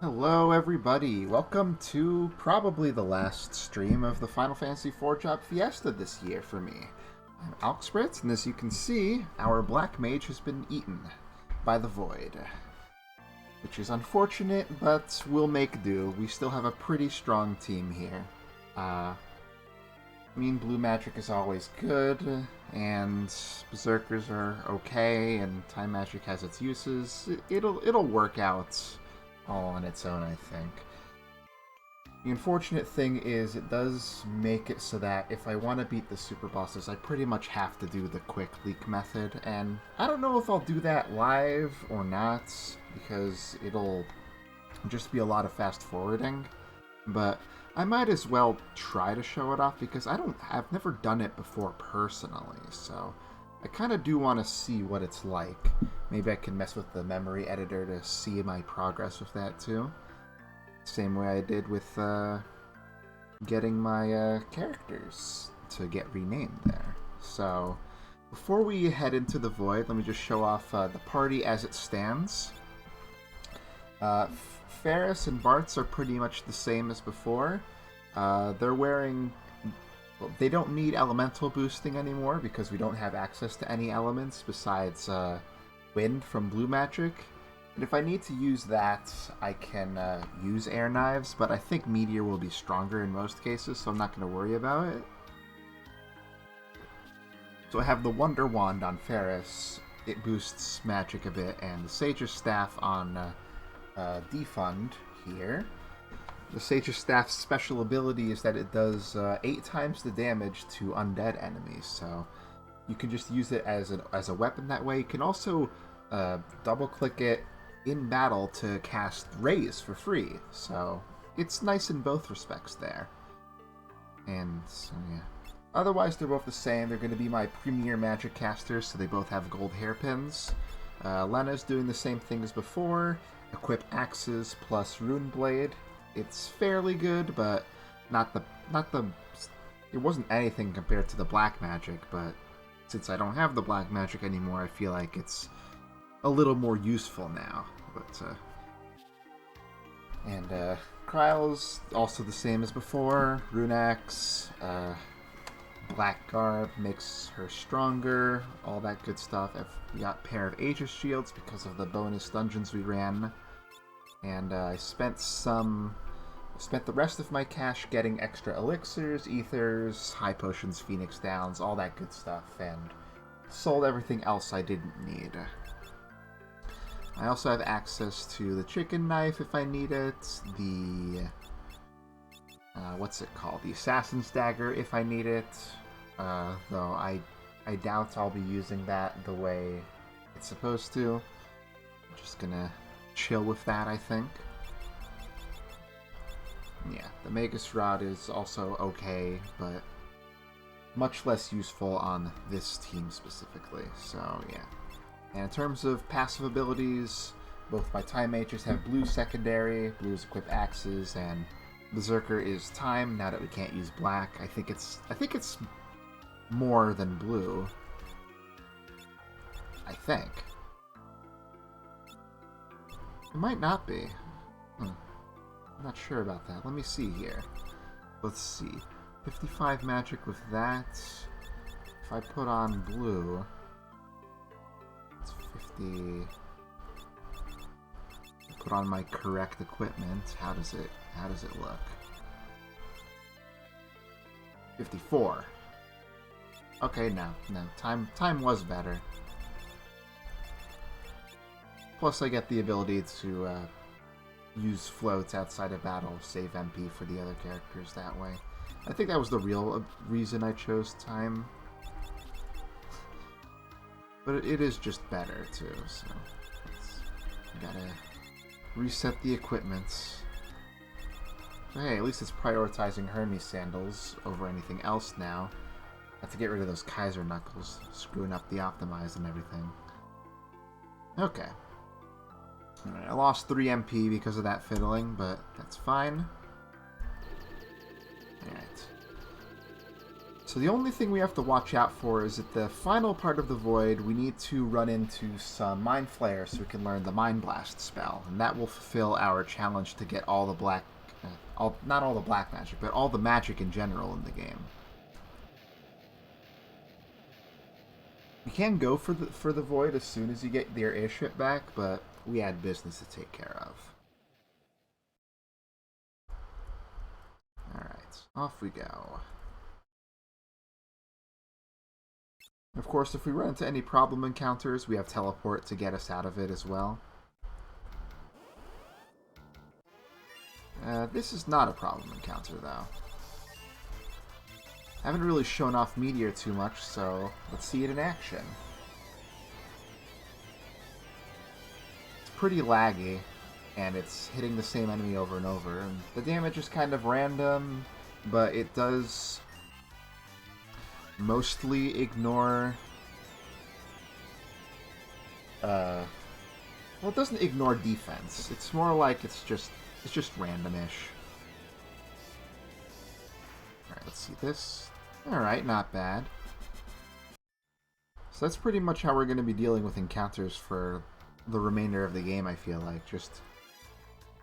Hello everybody, welcome to probably the last stream of the Final Fantasy IV Job Fiesta this year for me. I'm Alkspritz, and as you can see, our Black Mage has been eaten by the Void. Which is unfortunate, but we'll make do. We still have a pretty strong team here. Blue Magic is always good, and Berserkers are okay, and Time Magic has its uses. It'll work out all on its own, I think. The unfortunate thing is it does make it so that if I want to beat the super bosses, I pretty much have to do the quick leak method, and I don't know if I'll do that live or not, because it'll just be a lot of fast forwarding, but I might as well try to show it off because I've never done it before personally, so I kind of do want to see what it's like. Maybe I can mess with the memory editor to see my progress with that too. Same way I did with getting my characters to get renamed there. So before we head into the Void, let me just show off the party as it stands. Ferris and Bartz are pretty much the same as before. They're wearing... Well, they don't need elemental boosting anymore because we don't have access to any elements besides wind from Blue Magic. And if I need to use that, I can use air knives, but I think Meteor will be stronger in most cases, so I'm not going to worry about it. So I have the Wonder Wand on Ferris. It boosts magic a bit, and the Sage's Staff on Defund here. The Sage's Staff's special ability is that it does 8 times the damage to undead enemies, so you can just use it as a weapon that way. You can also double-click it in battle to cast Raise for free, so it's nice in both respects there. And so, yeah. Otherwise, they're both the same. They're going to be my premier magic casters, so they both have gold hairpins. Lena's doing the same thing as before. Equip axes plus Rune Blade. It's fairly good, but not the. It wasn't anything compared to the black magic, but since I don't have the black magic anymore, I feel like it's a little more useful now. But Kryle's also the same as before. Rune Axe, Black Garb makes her stronger, all that good stuff. We got Pair of Aegis Shields because of the bonus dungeons we ran. And I spent the rest of my cash getting extra elixirs, ethers, high potions, phoenix downs, all that good stuff, and sold everything else I didn't need. I also have access to the chicken knife if I need it, the what's it called? The assassin's dagger if I need it. Though I doubt I'll be using that the way it's supposed to. I'm just gonna chill with that, I think. Yeah, the Magus Rod is also okay, but much less useful on this team specifically, so yeah. And in terms of passive abilities, both my Time Mages have blue secondary, blues equip axes, and Berserker is time, now that we can't use black. I think it's more than blue. I think. It might not be. I'm not sure about that. Let me see here. Let's see. 55 magic with that. If I put on blue, it's 50. Put on my correct equipment. How does it look? 54. Okay, no. Time was better. Plus, I get the ability to use floats outside of battle, save MP for the other characters that way. I think that was the real reason I chose time. But it is just better, too, so... I gotta reset the equipment. So, hey, at least it's prioritizing Hermes sandals over anything else now. I have to get rid of those Kaiser knuckles, screwing up the optimize and everything. Okay. Alright, I lost 3 MP because of that fiddling, but that's fine. Alright. So the only thing we have to watch out for is at the final part of the void, we need to run into some Mind Flayer so we can learn the Mind Blast spell. And that will fulfill our challenge to get all the black... not all the black magic, but all the magic in general in the game. You can go for the void as soon as you get your airship back, but we had business to take care of. Alright, off we go. Of course, if we run into any problem encounters, we have teleport to get us out of it as well. This is not a problem encounter, though. I haven't really shown off Meteor too much, so let's see it in action. It's pretty laggy, and it's hitting the same enemy over and over. And the damage is kind of random, but it does mostly ignore... well, it doesn't ignore defense. It's more like it's just random-ish. Alright, let's see this. Alright, not bad. So that's pretty much how we're going to be dealing with encounters for the remainder of the game, I feel like. Just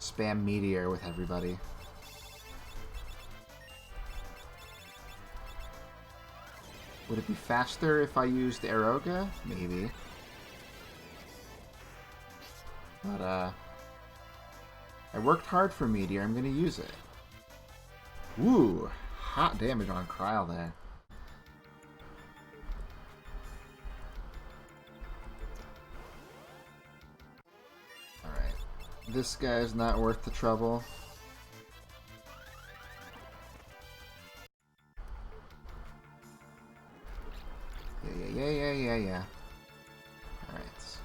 spam Meteor with everybody. Would it be faster if I used Aeroga? Maybe. But, I worked hard for Meteor. I'm going to use it. Woo! Hot damage on Kryl there. Alright. This guy's not worth the trouble. Yeah. Alright.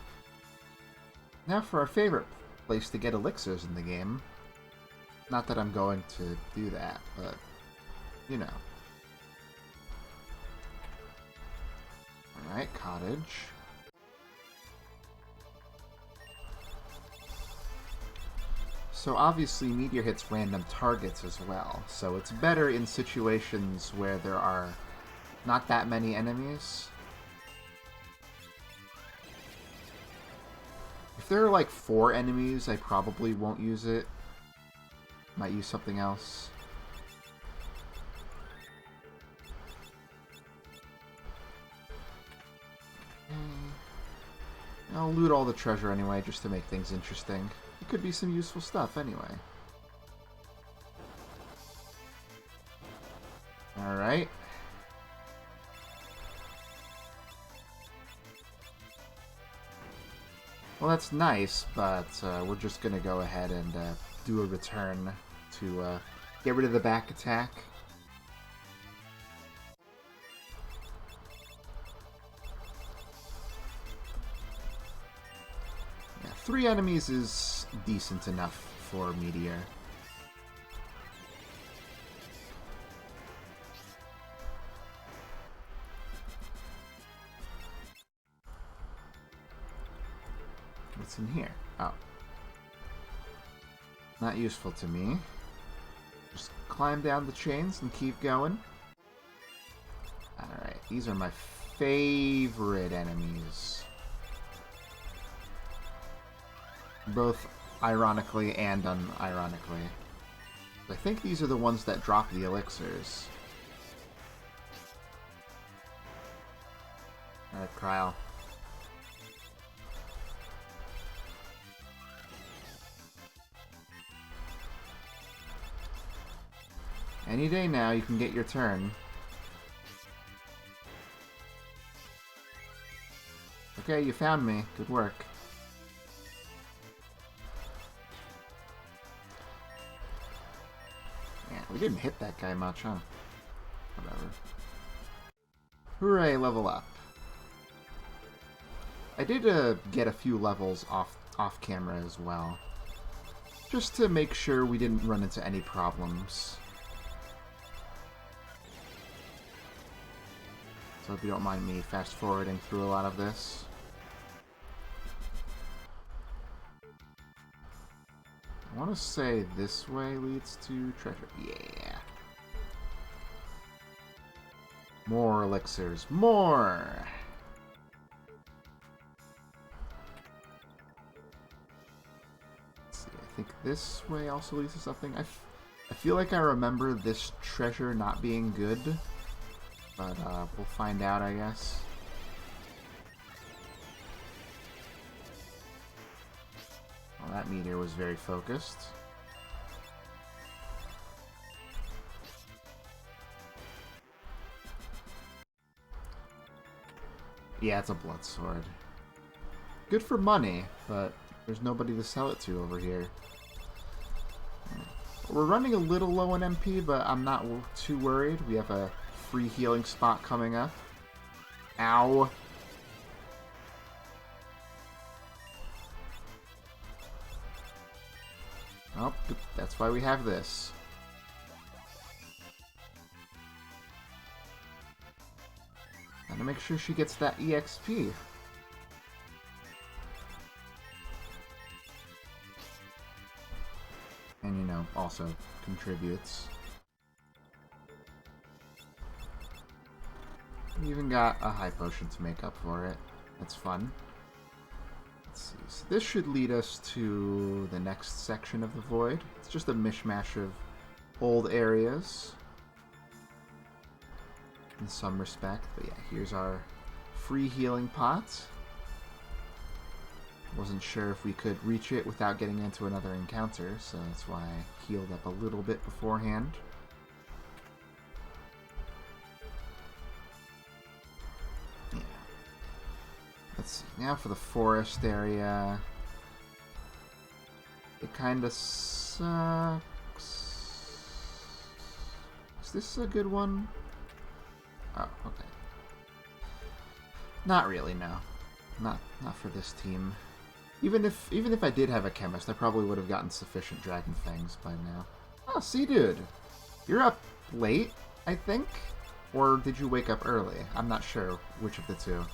Now for our favorite place to get elixirs in the game. Not that I'm going to do that, but, you know. Alright, cottage. So obviously Meteor hits random targets as well, so it's better in situations where there are not that many enemies. If there are like 4 enemies, I probably won't use it. Might use something else. I'll loot all the treasure anyway, just to make things interesting. It could be some useful stuff anyway. Alright. Well, that's nice, but we're just going to go ahead and do a return to get rid of the back attack. Yeah, 3 enemies is decent enough for Meteor. What's in here? Oh. Not useful to me. Just climb down the chains and keep going. Alright, these are my favorite enemies. Both ironically and unironically. I think these are the ones that drop the elixirs. Alright, Kryl. Any day now, you can get your turn. Okay, you found me. Good work. Yeah, we didn't hit that guy much, huh? Whatever. Hooray, level up. I did get a few levels off camera as well. Just to make sure we didn't run into any problems. So if you don't mind me fast forwarding through a lot of this. I want to say this way leads to treasure. Yeah. More elixirs. More! Let's see, I think this way also leads to something. I feel like I remember this treasure not being good, but we'll find out, I guess. Well, that meteor was very focused. Yeah, it's a blood sword. Good for money, but there's nobody to sell it to over here. We're running a little low on MP, but I'm not too worried. We have a free healing spot coming up. Ow. Oh, that's why we have this. Gotta make sure she gets that EXP. And, you know, also contributes. We even got a high potion to make up for it. That's fun. Let's see. So this should lead us to the next section of the void. It's just a mishmash of old areas in some respect. But yeah, here's our free healing pot. Wasn't sure if we could reach it without getting into another encounter, so that's why I healed up a little bit beforehand. Yeah. Let's see, now for the forest area. It kind of sucks. Is this a good one? Oh, okay. Not really, no. Not for this team. Even if I did have a chemist, I probably would have gotten sufficient dragon fangs by now. Oh, see, dude, you're up late, I think, or did you wake up early? I'm not sure which of the two.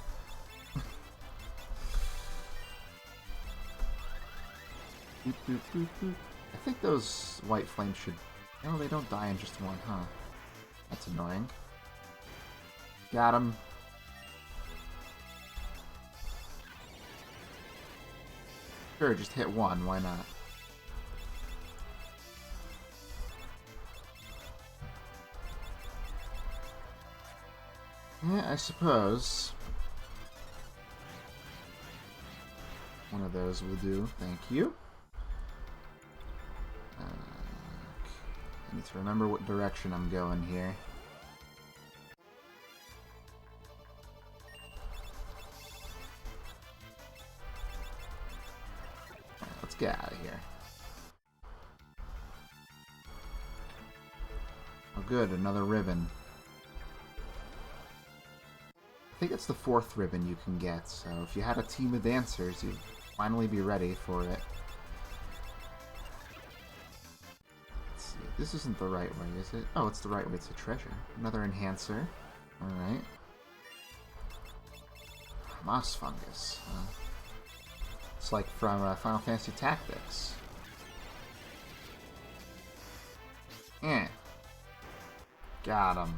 Boop, boop, boop, boop. I think those white flames should... Oh, they don't die in just one, huh? That's annoying. Got him. Sure, just hit one, why not? Yeah, I suppose. One of those will do, thank you. I need to remember what direction I'm going here. Let's get out of here. Oh good, another ribbon. I think it's the 4th ribbon you can get, so if you had a team of dancers, you'd finally be ready for it. Let's see, this isn't the right way, is it? Oh, it's the right way, it's a treasure. Another enhancer. Alright. Moss fungus. It's like from Final Fantasy Tactics. Eh. Got him.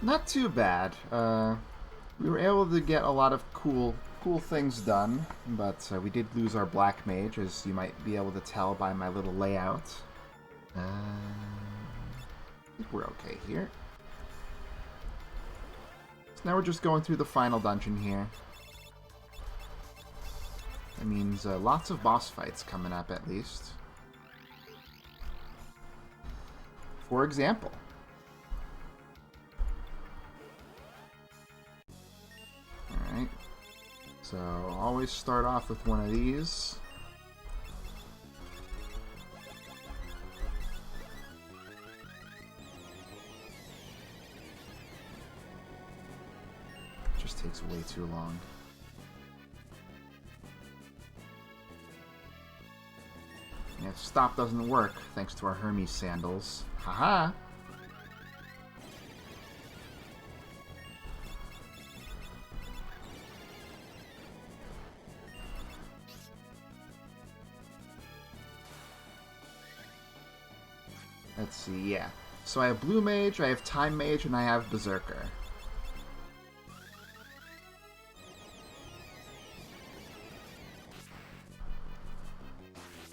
Not too bad. We were able to get a lot of cool things done, but we did lose our black mage, as you might be able to tell by my little layout. I think we're okay here. So now we're just going through the final dungeon here. That means lots of boss fights coming up, at least. For example. Alright. So, always start off with one of these. Just takes way too long. Yeah, stop doesn't work thanks to our Hermes sandals. Haha! let's see, yeah. So I have Blue Mage, I have Time Mage, and I have Berserker.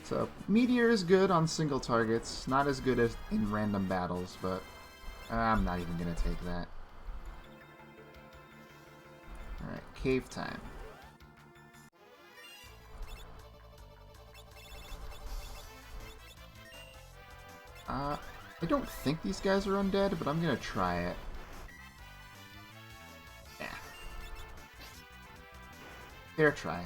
So, Meteor is good on single targets, not as good as in random battles, but I'm not even going to take that. Alright, Cave Time. I don't think these guys are undead, but I'm going to try it. Yeah. Fair try.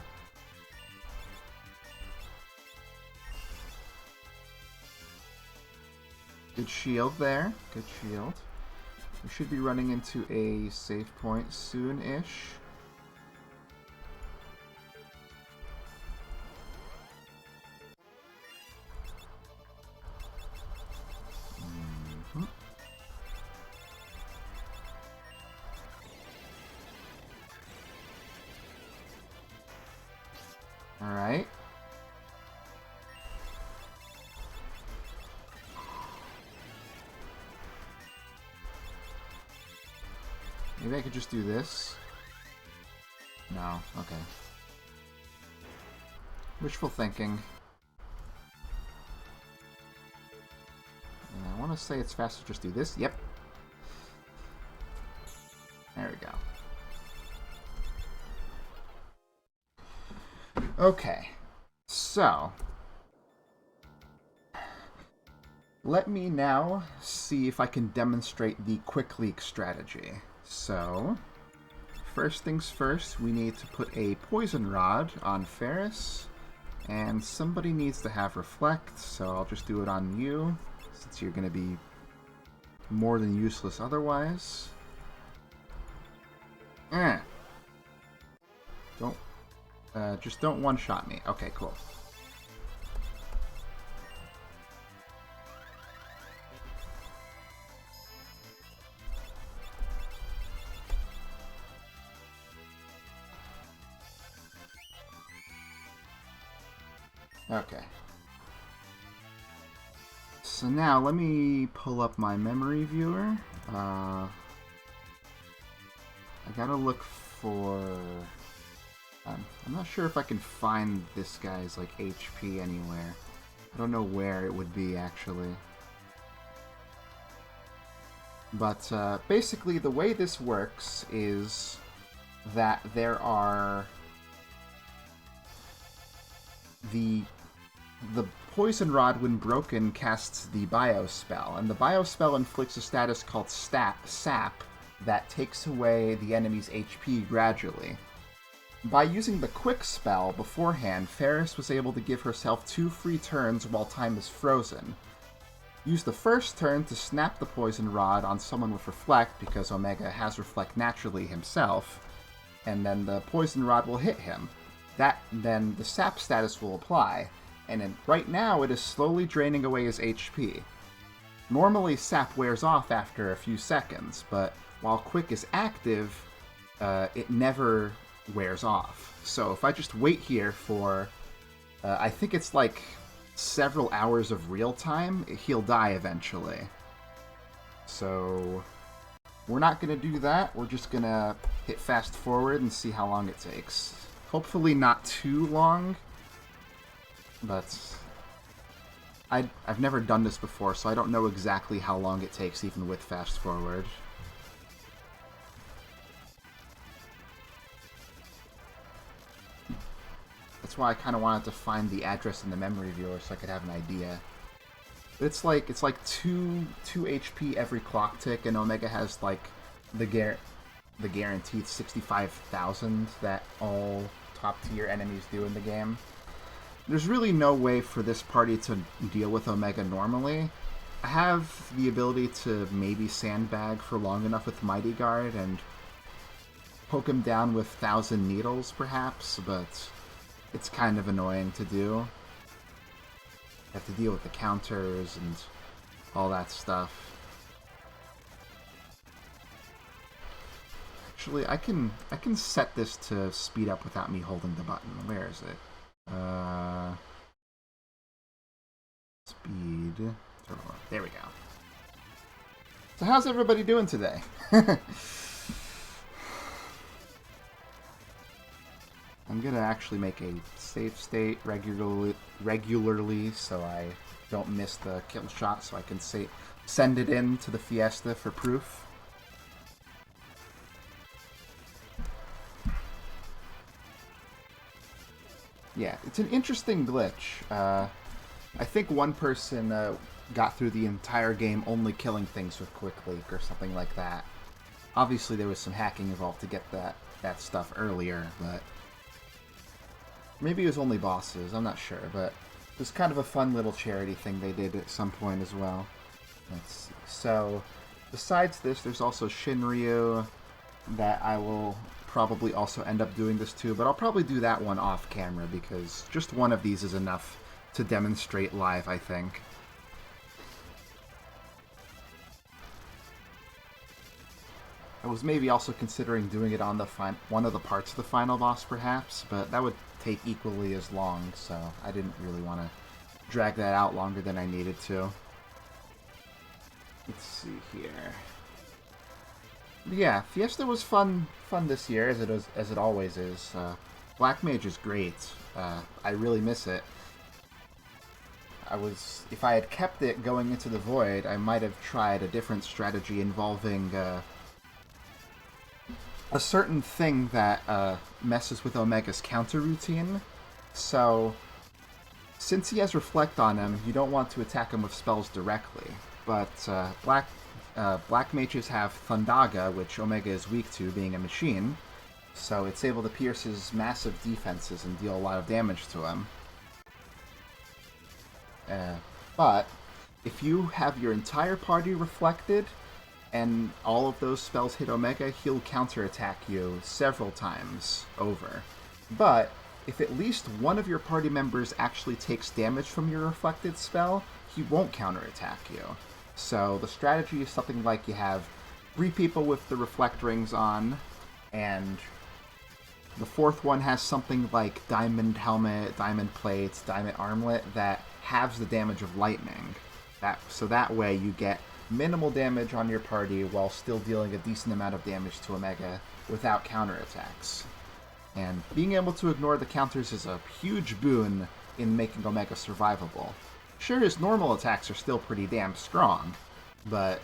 Good shield there. Good shield. We should be running into a save point soon-ish. Alright. Maybe I could just do this. No, okay. Wishful thinking. And I want to say it's faster to just do this. Yep. There we go. Okay. So. Let me now see if I can demonstrate the quick leak strategy. So, first things first, we need to put a poison rod on Ferris, and somebody needs to have reflect, so I'll just do it on you, since you're going to be more than useless otherwise. Just don't one-shot me. Okay, cool. Okay. So now, let me pull up my memory viewer. I gotta look for... I'm not sure if I can find this guy's, like, HP anywhere. I don't know where it would be, actually. But, basically, the way this works is that there are... The Poison Rod, when broken, casts the Bio Spell, and the Bio Spell inflicts a status called Sap that takes away the enemy's HP gradually. By using the Quick Spell beforehand, Ferris was able to give herself 2 free turns while time is frozen. Use the first turn to snap the Poison Rod on someone with Reflect, because Omega has Reflect naturally himself, and then the Poison Rod will hit him. Then the Sap status will apply, and right now it is slowly draining away his HP. Normally Sap wears off after a few seconds, but while Quick is active, it never wears off. So if I just wait here for, I think it's like several hours of real time, he'll die eventually. So we're not going to do that, we're just going to hit fast forward and see how long it takes. Hopefully not too long, but I've never done this before, so I don't know exactly how long it takes even with fast forward. That's why I kind of wanted to find the address in the memory viewer so I could have an idea. It's like 2 HP every clock tick, and Omega has like the guaranteed 65,000 that all top-tier enemies do in the game. There's really no way for this party to deal with Omega normally. I have the ability to maybe sandbag for long enough with Mighty Guard and poke him down with 1,000 Needles, perhaps, but it's kind of annoying to do. You have to deal with the counters and all that stuff. Actually, I can set this to speed up without me holding the button. Where is it? Speed. There we go. So how's everybody doing today? I'm gonna actually make a save state regularly so I don't miss the kill shot, so I can send it in to the Fiesta for proof. Yeah, it's an interesting glitch. I think one person got through the entire game only killing things with Quick Leak or something like that. Obviously there was some hacking involved to get that stuff earlier, but maybe it was only bosses, I'm not sure, but it was kind of a fun little charity thing they did at some point as well. Let's see. So, besides this, there's also Shinryu that I will probably also end up doing this too, but I'll probably do that one off camera because just one of these is enough to demonstrate live, I think. I was maybe also considering doing it on the one of the parts of the final boss, perhaps, but that would take equally as long, so I didn't really want to drag that out longer than I needed to. Let's see here. But yeah, Fiesta was fun this year, as it always is. Black Mage is great. I really miss it. If I had kept it going into the Void, I might have tried a different strategy involving a certain thing that messes with Omega's counter routine. So, since he has Reflect on him, you don't want to attack him with spells directly. But Black Mages have Thundaga, which Omega is weak to, being a machine. So it's able to pierce his massive defenses and deal a lot of damage to him. But if you have your entire party reflected, and all of those spells hit Omega, he'll counterattack you several times over. But if at least one of your party members actually takes damage from your reflected spell, he won't counterattack you. So the strategy is something like you have 3 people with the reflect rings on, and the 4th one has something like diamond helmet, diamond plates, diamond armlet that halves the damage of lightning. So that way you get minimal damage on your party while still dealing a decent amount of damage to Omega without counterattacks. And being able to ignore the counters is a huge boon in making Omega survivable. Sure, his normal attacks are still pretty damn strong, but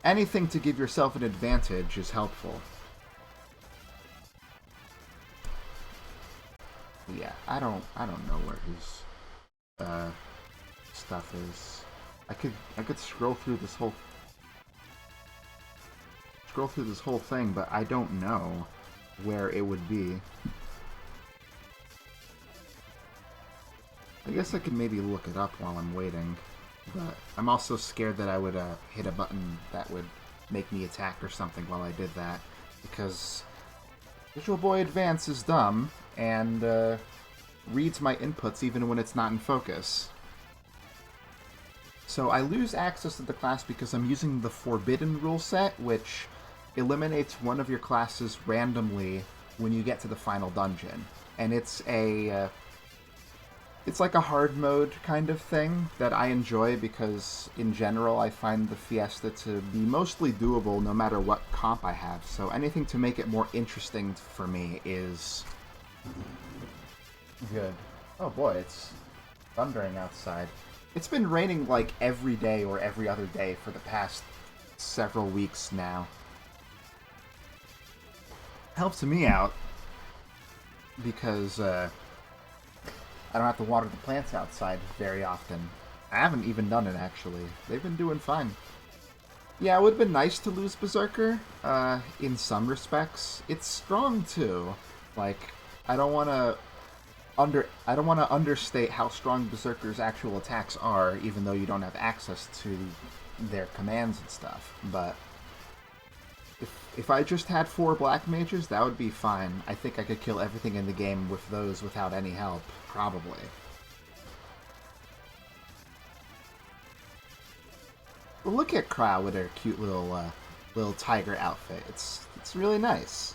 anything to give yourself an advantage is helpful. Yeah, I don't know where his stuff is. I could scroll through this whole thing, but I don't know where it would be. I guess I could maybe look it up while I'm waiting, but I'm also scared that I would hit a button that would make me attack or something while I did that, because Visual Boy Advance is dumb and reads my inputs even when it's not in focus. So I lose access to the class because I'm using the Forbidden rule set, which eliminates one of your classes randomly when you get to the final dungeon. And it's like a hard mode kind of thing that I enjoy because, in general, I find the Fiesta to be mostly doable no matter what comp I have. So anything to make it more interesting for me is good. Oh boy, it's thundering outside. It's been raining like every day or every other day for the past several weeks now. Helps me out because I don't have to water the plants outside very often. I haven't even done it, actually. They've been doing fine. Yeah, it would have been nice to lose Berserker, in some respects. It's strong, too. Like, I don't want to understate how strong Berserker's actual attacks are, even though you don't have access to their commands and stuff. But if I just had 4 Black Mages, that would be fine. I think I could kill everything in the game with those without any help, probably. But look at Crow with her cute little tiger outfit. It's really nice.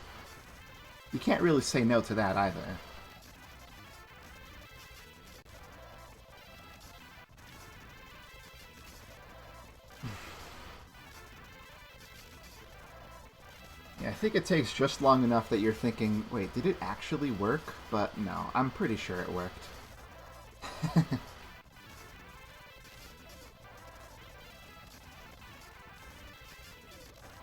You can't really say no to that either. think it takes just long enough that you're thinking, wait, did it actually work? But no, I'm pretty sure it worked.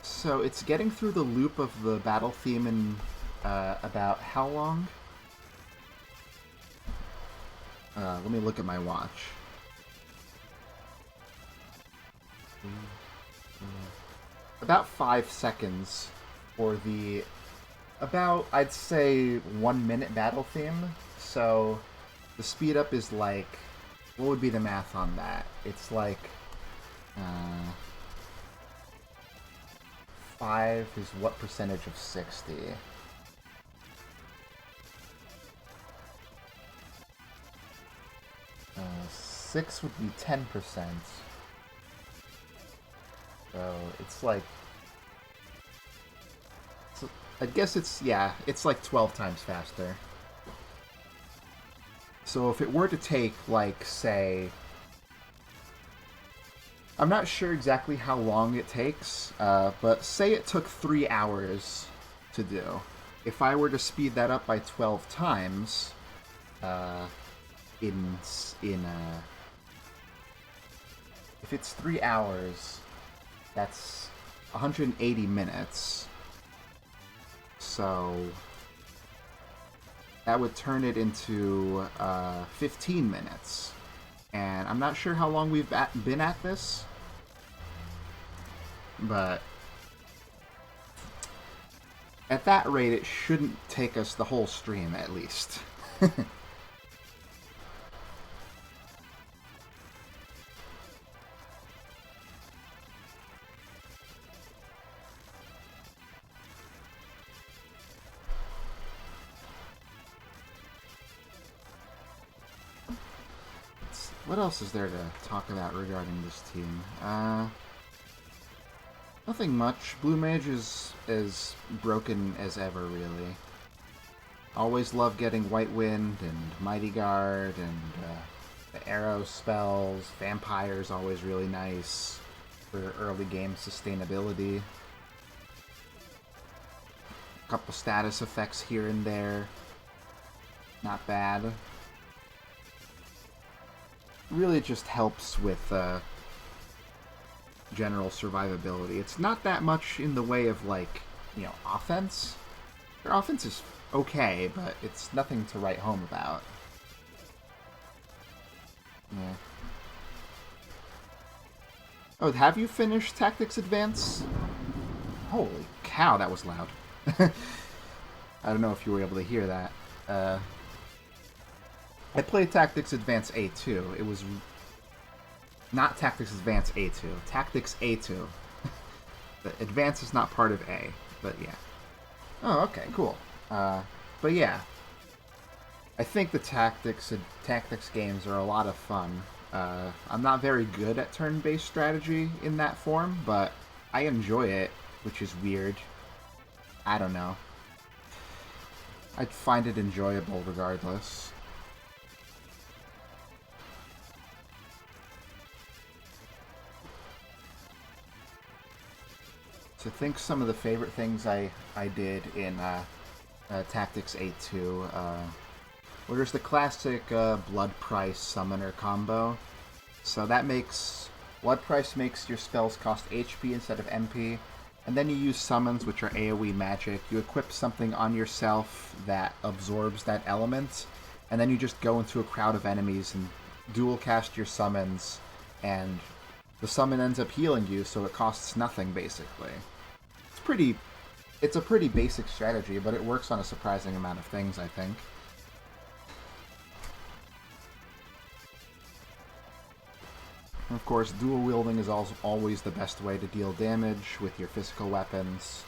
So it's getting through the loop of the battle theme in about how long? Let me look at my watch. About 5 seconds for the about, I'd say, 1 minute battle theme. So the speed up is like, what would be the math on that? It's like 5 is what percentage of 60? Uh, 6 would be 10%. So it's like, I guess it's, yeah, it's like 12 times faster. So if it were to take, like, say, I'm not sure exactly how long it takes, but say it took 3 hours to do. If I were to speed that up by 12 times, if it's 3 hours, that's 180 minutes. So that would turn it into 15 minutes. And I'm not sure how long we've been at this, but at that rate, it shouldn't take us the whole stream, at least. What else is there to talk about regarding this team? Nothing much. Blue Mage is as broken as ever, really. Always love getting White Wind and Mighty Guard and the arrow spells. Vampire's always really nice for early game sustainability. A couple status effects here and there. Not bad. Really just helps with general survivability. It's not that much in the way of, like, you know, offense. Their offense is okay, but it's nothing to write home about. Yeah. Oh, have you finished Tactics Advance? Holy cow, that was loud. I don't know if you were able to hear that. I played Tactics Advance A2. It was not Tactics Advance A2. Tactics A2. The Advance is not part of A, but yeah. Oh, okay, cool. But yeah. I think the tactics games are a lot of fun. I'm not very good at turn-based strategy in that form, but I enjoy it, which is weird. I don't know. I find it enjoyable regardless. So I think some of the favorite things I did in Tactics 8-2, well, there's the classic Blood Price Summoner combo. So that makes... Blood Price makes your spells cost HP instead of MP, and then you use summons, which are AoE magic. You equip something on yourself that absorbs that element, and then you just go into a crowd of enemies and dual cast your summons, and the summon ends up healing you, so it costs nothing, basically. It's a pretty basic strategy, but it works on a surprising amount of things, I think. Of course, dual wielding is always the best way to deal damage with your physical weapons.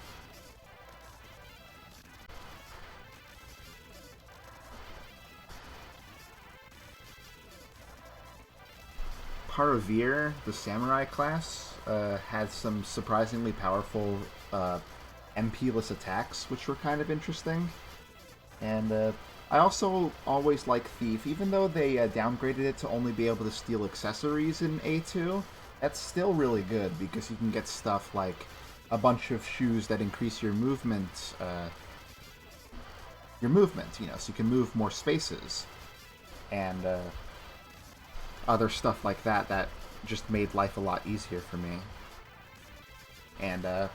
Paravir, the samurai class, had some surprisingly powerful MP-less attacks, which were kind of interesting. And I also always like Thief, even though they downgraded it to only be able to steal accessories in A2. That's still really good because you can get stuff like a bunch of shoes that increase your movement. You know, so you can move more spaces and other stuff like that. That just made life a lot easier for me. And the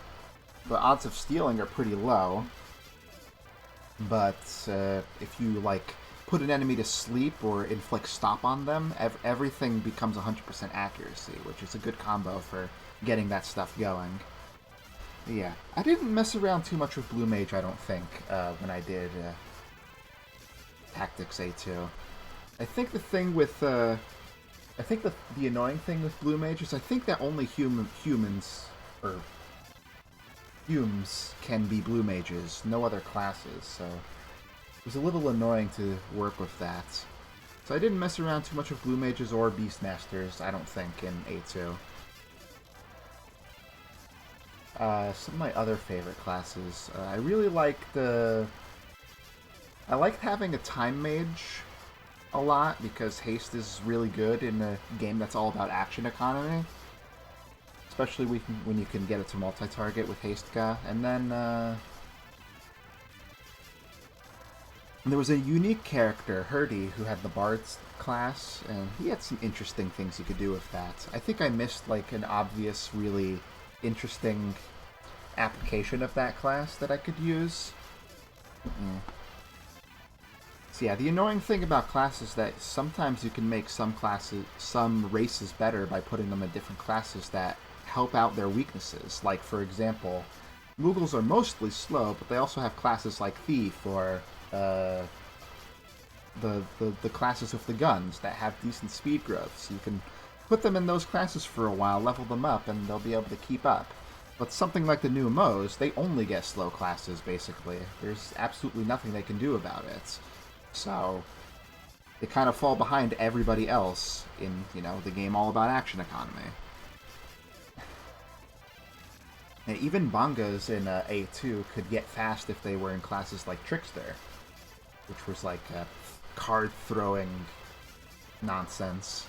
odds of stealing are pretty low. But if you like put an enemy to sleep or inflict stop on them, everything becomes 100% accuracy, which is a good combo for getting that stuff going. Yeah, I didn't mess around too much with Blue Mage, I don't think, when I did Tactics A2. I think the thing with, I think the annoying thing with Blue Mage is I think that only humans, or Humes can be Blue Mages, no other classes, so it was a little annoying to work with that. So I didn't mess around too much with Blue Mages or Beastmasters, I don't think, in A2. Some of my other favorite classes. I really liked I liked having a Time Mage a lot, because haste is really good in a game that's all about action economy. Especially when you can get it to multi-target with Haste-Ga. And then, there was a unique character, Herdy, who had the Bard's class, and he had some interesting things you could do with that. I think I missed, like, an obvious, really interesting application of that class that I could use. So yeah, the annoying thing about classes is that sometimes you can make some races better by putting them in different classes that help out their weaknesses. Like, for example, Moogles are mostly slow, but they also have classes like Thief or the classes with the guns that have decent speed growth. So you can put them in those classes for a while, level them up, and they'll be able to keep up. But something like the new Moes, they only get slow classes, basically. There's absolutely nothing they can do about it. So they kind of fall behind everybody else in, you know, the game all about action economy. And even Bangas in A2 could get fast if they were in classes like Trickster, which was like card-throwing nonsense.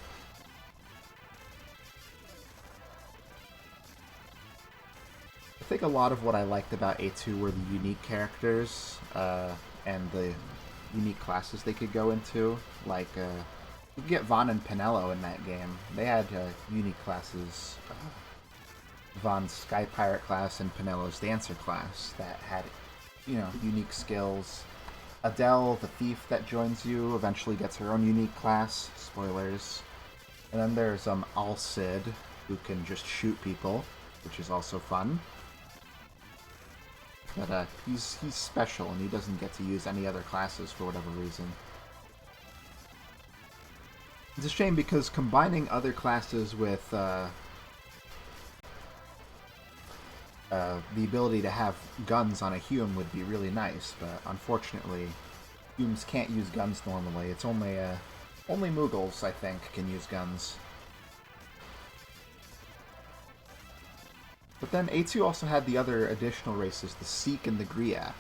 I think a lot of what I liked about A2 were the unique characters and the unique classes they could go into. Like, you could get Vaughn and Pinello in that game. They had unique classes. Vaughn's Sky Pirate class and Pinello's Dancer class that had, you know, unique skills. Adele, the thief that joins you, eventually gets her own unique class. Spoilers. And then there's Alcid, who can just shoot people, which is also fun. But he's special, and he doesn't get to use any other classes for whatever reason. It's a shame because combining other classes with the ability to have guns on a Hume would be really nice, but unfortunately, Humes can't use guns normally. It's only Moogles, I think, can use guns. But then A2 also had the other additional races, the Seek and the Gria.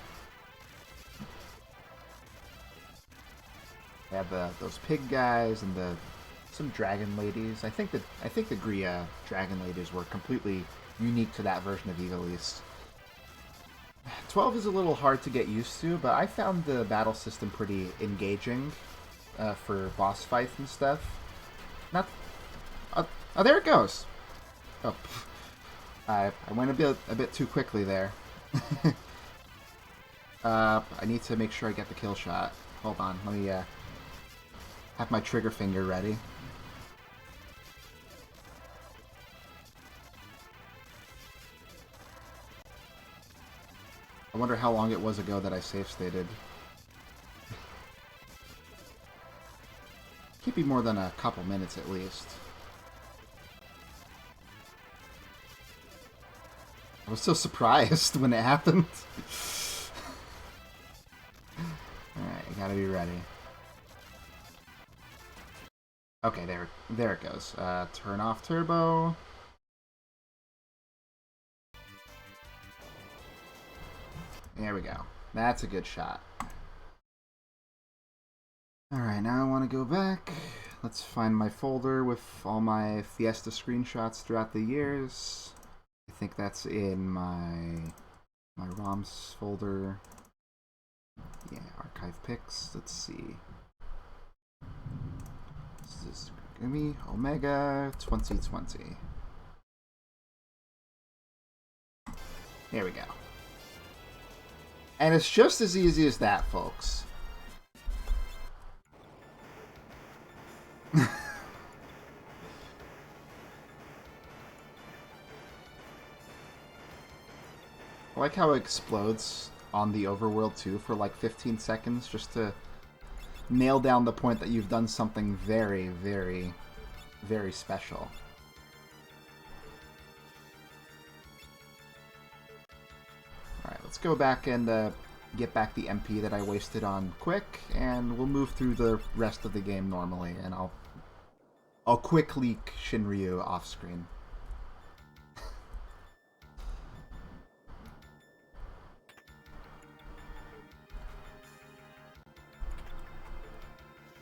They had those pig guys and some dragon ladies. I think the Gria dragon ladies were completely unique to that version of Ivalice. 12 is a little hard to get used to, but I found the battle system pretty engaging for boss fights and stuff. Not. Oh, there it goes. Oh. I went a bit too quickly there. I need to make sure I get the kill shot. Hold on, let me have my trigger finger ready. I wonder how long it was ago that I save stated. Can't be more than a couple minutes at least. I was so surprised when it happened. Alright, you gotta be ready. Okay, there it goes. Turn off turbo. There we go. That's a good shot. Alright, now I want to go back. Let's find my folder with all my Fiesta screenshots throughout the years. I think that's in my ROMs folder. Yeah, archive pics. Let's see. This is Gumi Omega 2020. There we go. And it's just as easy as that, folks. I like how it explodes on the overworld too for like 15 seconds just to nail down the point that you've done something very, very, very special. Alright, let's go back and get back the MP that I wasted on Quick, and we'll move through the rest of the game normally, and I'll quick leak Shinryu off screen.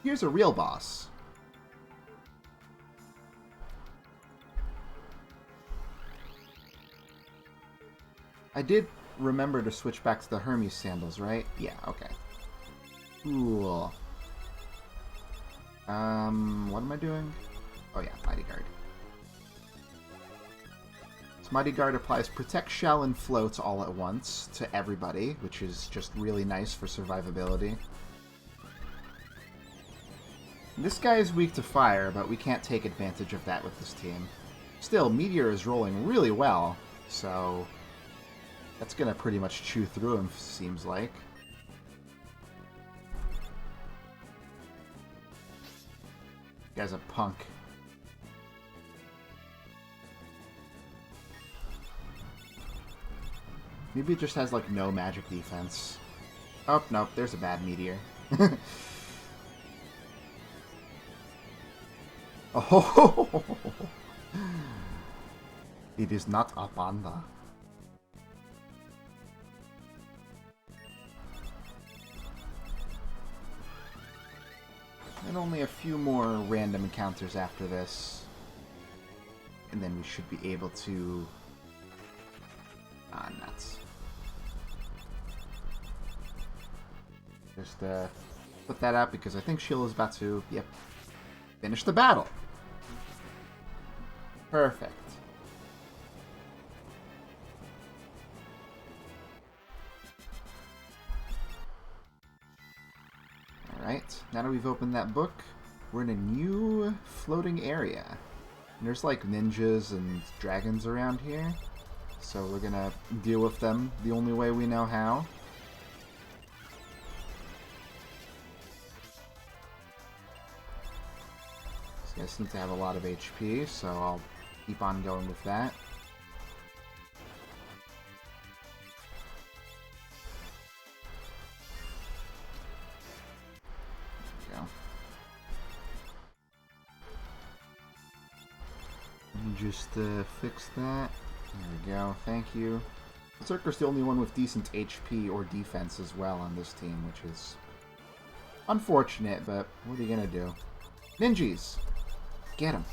Here's a real boss. I did remember to switch back to the Hermes sandals, right? Yeah, okay. Cool. What am I doing? Oh yeah, Mighty Guard. So Mighty Guard applies Protect, Shell, and Float all at once to everybody, which is just really nice for survivability. This guy is weak to fire, but we can't take advantage of that with this team. Still, Meteor is rolling really well, so that's gonna pretty much chew through him, seems like. Guy's a punk. Maybe it just has, like, no magic defense. Oh, nope, there's a bad Meteor. Oh, it is not a panda. And only a few more random encounters after this. And then we should be able to... Ah, nuts. Just put that out because I think Sheila's about to, yep, finish the battle. Perfect. Alright, now that we've opened that book, we're in a new floating area. And there's like ninjas and dragons around here, so we're gonna deal with them the only way we know how. These guys seem to have a lot of HP, so I'll keep on going with that. There we go. Let me just fix that. There we go, thank you. Berserker's the only one with decent HP or defense as well on this team, which is unfortunate, but what are you gonna do? Ninjas! Get him!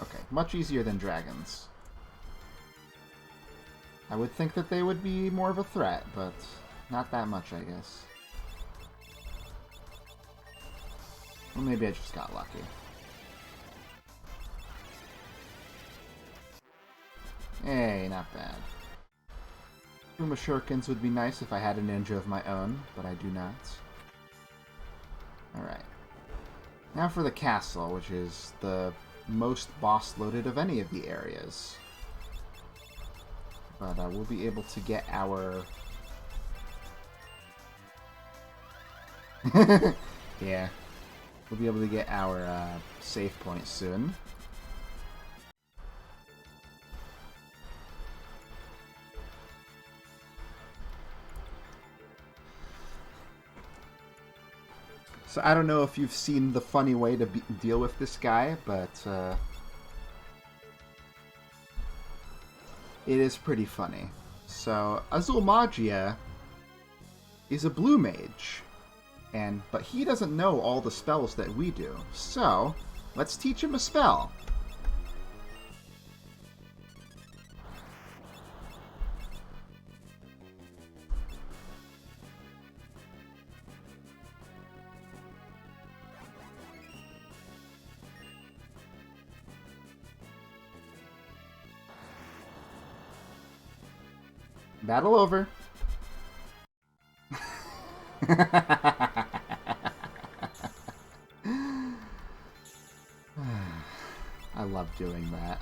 Okay, much easier than dragons. I would think that they would be more of a threat, but not that much, I guess. Well, maybe I just got lucky. Hey, not bad. Uma Shurikens would be nice if I had a ninja of my own, but I do not. Alright. Now for the castle, which is the most boss-loaded of any of the areas. But we'll be able to get our... yeah. We'll be able to get our save point soon. So I don't know if you've seen the funny way to deal with this guy, but it is pretty funny. So Azul Magia is a blue mage. But he doesn't know all the spells that we do. So, let's teach him a spell. Battle over. I love doing that.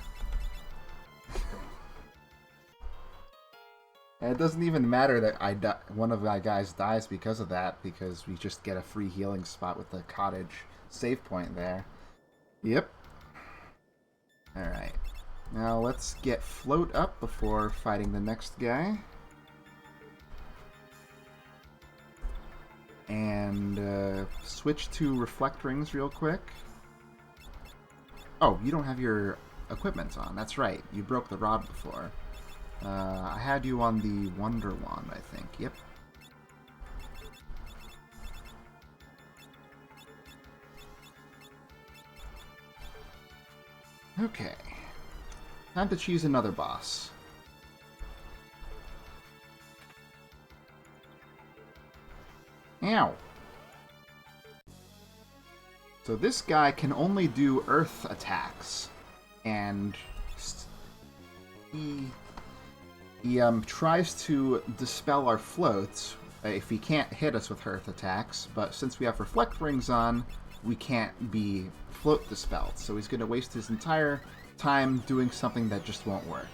And it doesn't even matter that one of my guys dies because of that, because we just get a free healing spot with the cottage save point there. Yep. Alright. Now let's get float up before fighting the next guy. And switch to reflect rings real quick. Oh, you don't have your equipment on. That's right. You broke the rod before. I had you on the Wonder Wand, I think. Yep. Okay. Time to choose another boss. Ow. So this guy can only do earth attacks. And he tries to dispel our floats if he can't hit us with earth attacks, but since we have reflect rings on, we can't be float dispelled. So he's going to waste his entire time doing something that just won't work.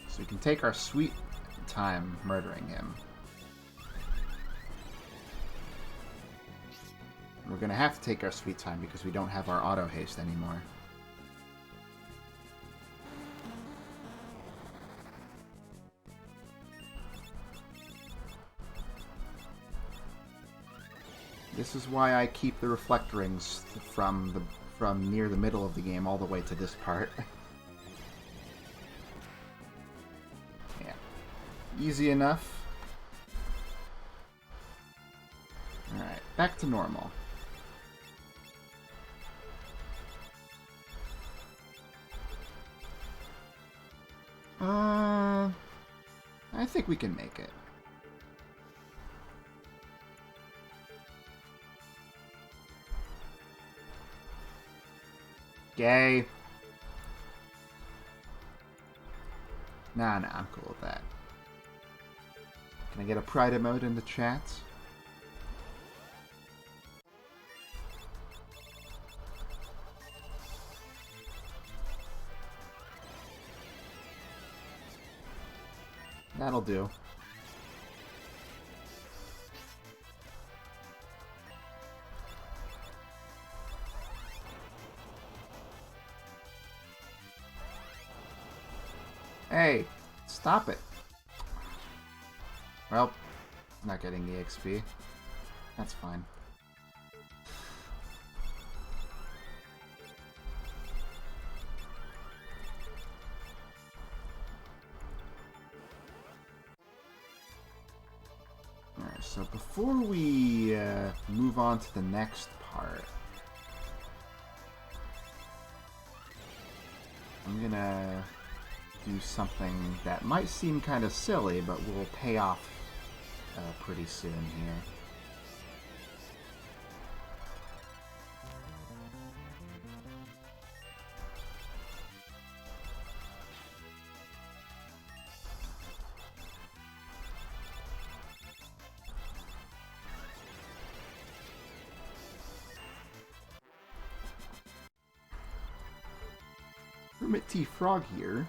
So we can take our sweet time murdering him. We're going to have to take our sweet time because we don't have our auto haste anymore. This is why I keep the reflect rings from near the middle of the game all the way to this part. Yeah. Easy enough. Alright, back to normal. I think we can make it. Gay. Nah, I'm cool with that. Can I get a pride emote in the chat? That'll do. Hey, stop it. Well, not getting the XP. That's fine. Alright, so before we move on to the next part, I'm gonna do something that might seem kind of silly, but will pay off pretty soon here. Hermit T Frog here.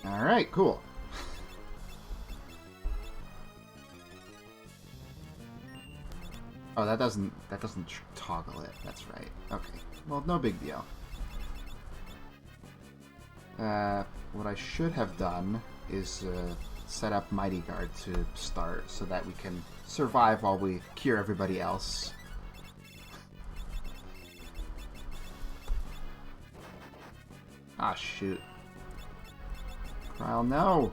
Alright, cool. Oh, that doesn't toggle it. That's right. Okay. Well, no big deal. What I should have done is set up Mighty Guard to start so that we can survive while we cure everybody else. Ah, shoot. Kyle, no!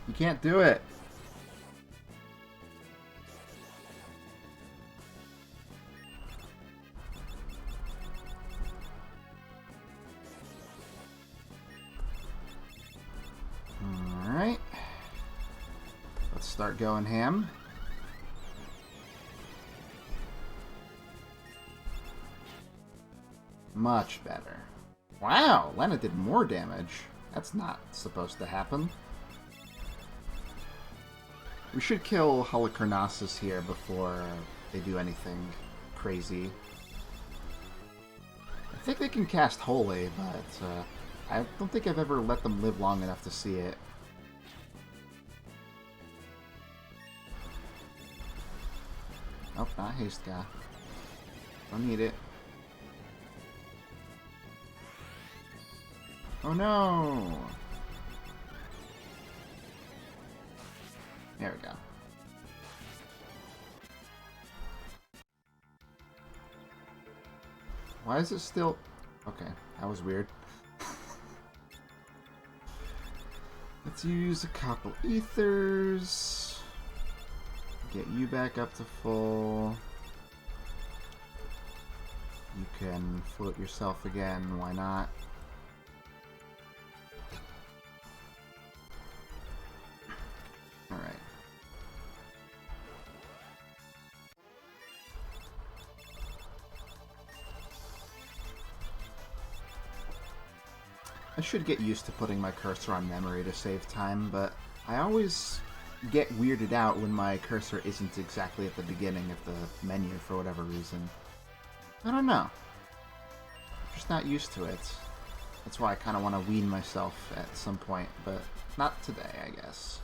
You can't do it! Alright. Let's start going ham. Much better. Wow, Lena did more damage. That's not supposed to happen. We should kill Halicarnassus here before they do anything crazy. I think they can cast Holy, but I don't think I've ever let them live long enough to see it. Oh, not Haste Guy. Don't need it. Oh no! There we go. Why is it still... Okay, that was weird. Let's use a couple ethers. Get you back up to full. You can float yourself again, why not? Alright. I should get used to putting my cursor on memory to save time, but I always get weirded out when my cursor isn't exactly at the beginning of the menu for whatever reason. I don't know. I'm just not used to it. That's why I kind of want to wean myself at some point, but not today, I guess.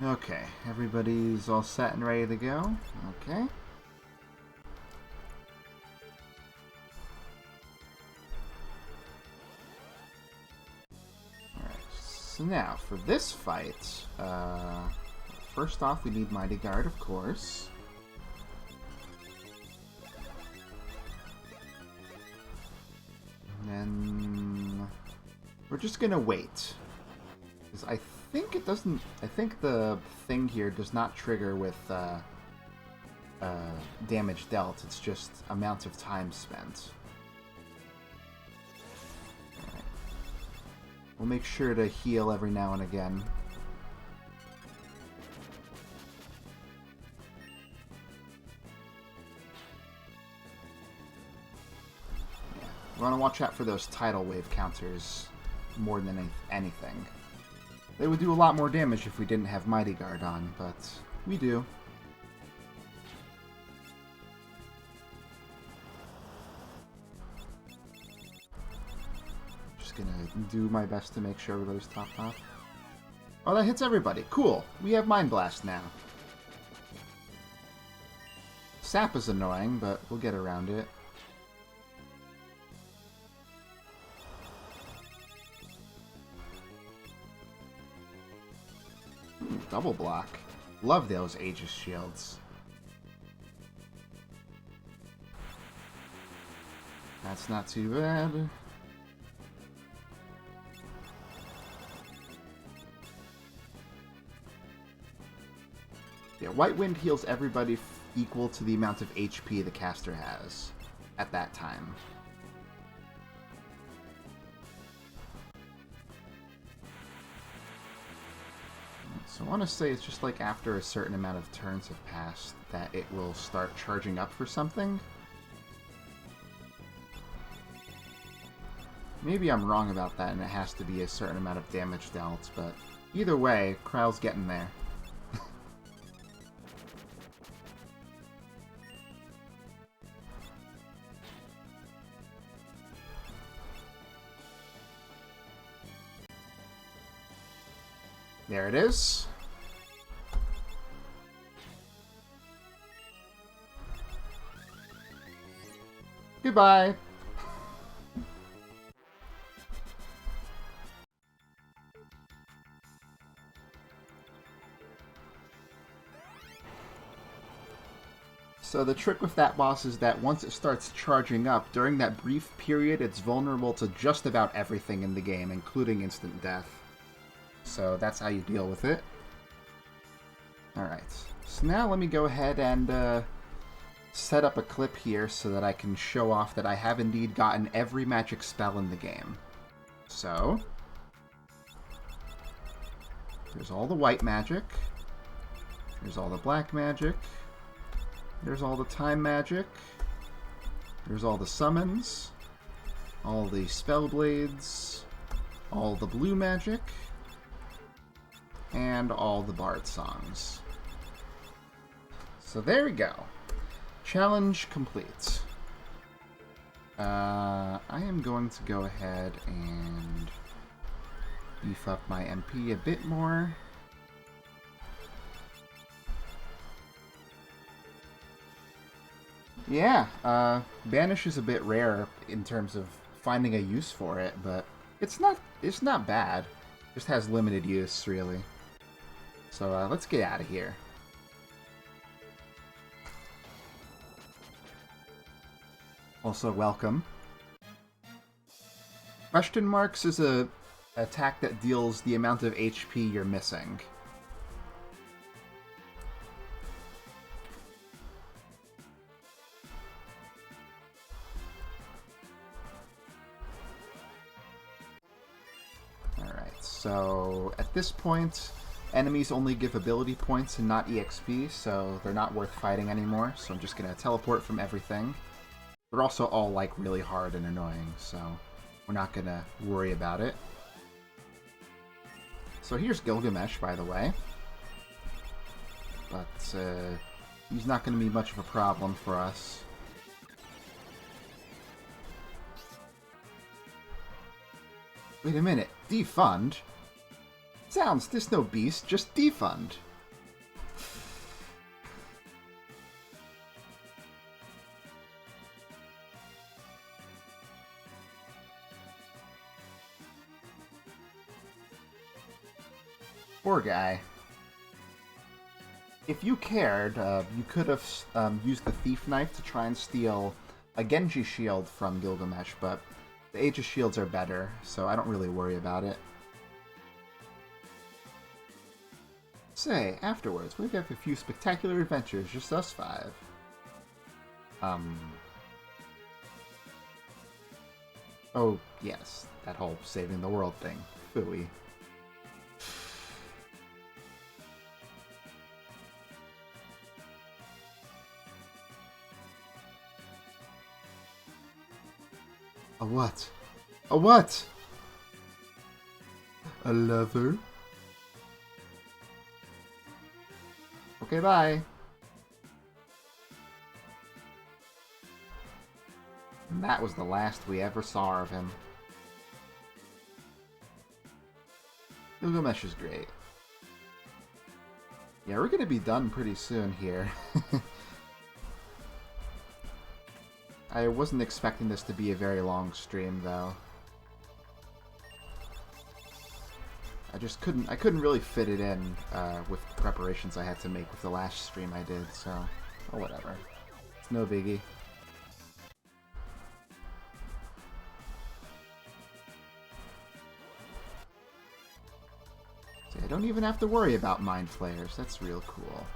Okay, everybody's all set and ready to go. Okay. So now, for this fight, first off we need Mighty Guard, of course. And then we're just gonna wait. Because I think it doesn't... I think the thing here does not trigger with damage dealt, it's just amount of time spent. We'll make sure to heal every now and again. Yeah. We want to watch out for those tidal wave counters more than anything. They would do a lot more damage if we didn't have Mighty Guard on, but we do. Gonna do my best to make sure everybody's topped off. Oh, that hits everybody. Cool. We have Mind Blast now. Sap is annoying, but we'll get around it. Double block. Love those Aegis shields. That's not too bad. Yeah, White Wind heals everybody equal to the amount of HP the caster has at that time. So I want to say it's just like after a certain amount of turns have passed that it will start charging up for something. Maybe I'm wrong about that and it has to be a certain amount of damage dealt, but either way, Kryl's getting there. There it is. Goodbye! So the trick with that boss is that once it starts charging up, during that brief period, it's vulnerable to just about everything in the game, including instant death. So that's how you deal with it. Alright, so now let me go ahead and set up a clip here so that I can show off that I have indeed gotten every magic spell in the game. So, there's all the white magic, there's all the black magic, there's all the time magic, there's all the summons, all the spell blades, all the blue magic, and all the bard songs. So there we go. Challenge complete. I am going to go ahead and beef up my MP a bit more. Yeah, Banish is a bit rare in terms of finding a use for it, but it's not bad. Just has limited use, really. So let's get out of here. Also, welcome. Question marks is a attack that deals the amount of HP you're missing. Alright, so at this point, enemies only give ability points and not EXP, so they're not worth fighting anymore, so I'm just going to teleport from everything. They're also all, like, really hard and annoying, so we're not going to worry about it. So here's Gilgamesh, by the way. But he's not going to be much of a problem for us. Wait a minute, defund? Sounds, there's no beast, just defund. Poor guy. If you cared, you could have used the Thief Knife to try and steal a Genji shield from Gilgamesh, but the Aegis shields are better, so I don't really worry about it. Say, afterwards, we've got a few spectacular adventures, just us five. Oh, yes, that whole saving the world thing. Phooey. A what? A what? A lover? Okay, bye. And that was the last we ever saw of him. Gilgamesh is great. Yeah, we're gonna be done pretty soon here. I wasn't expecting this to be a very long stream, though. I couldn't really fit it in with preparations I had to make with the last stream I did, so, oh, whatever. It's no biggie. See, I don't even have to worry about Mind Flayers, that's real cool.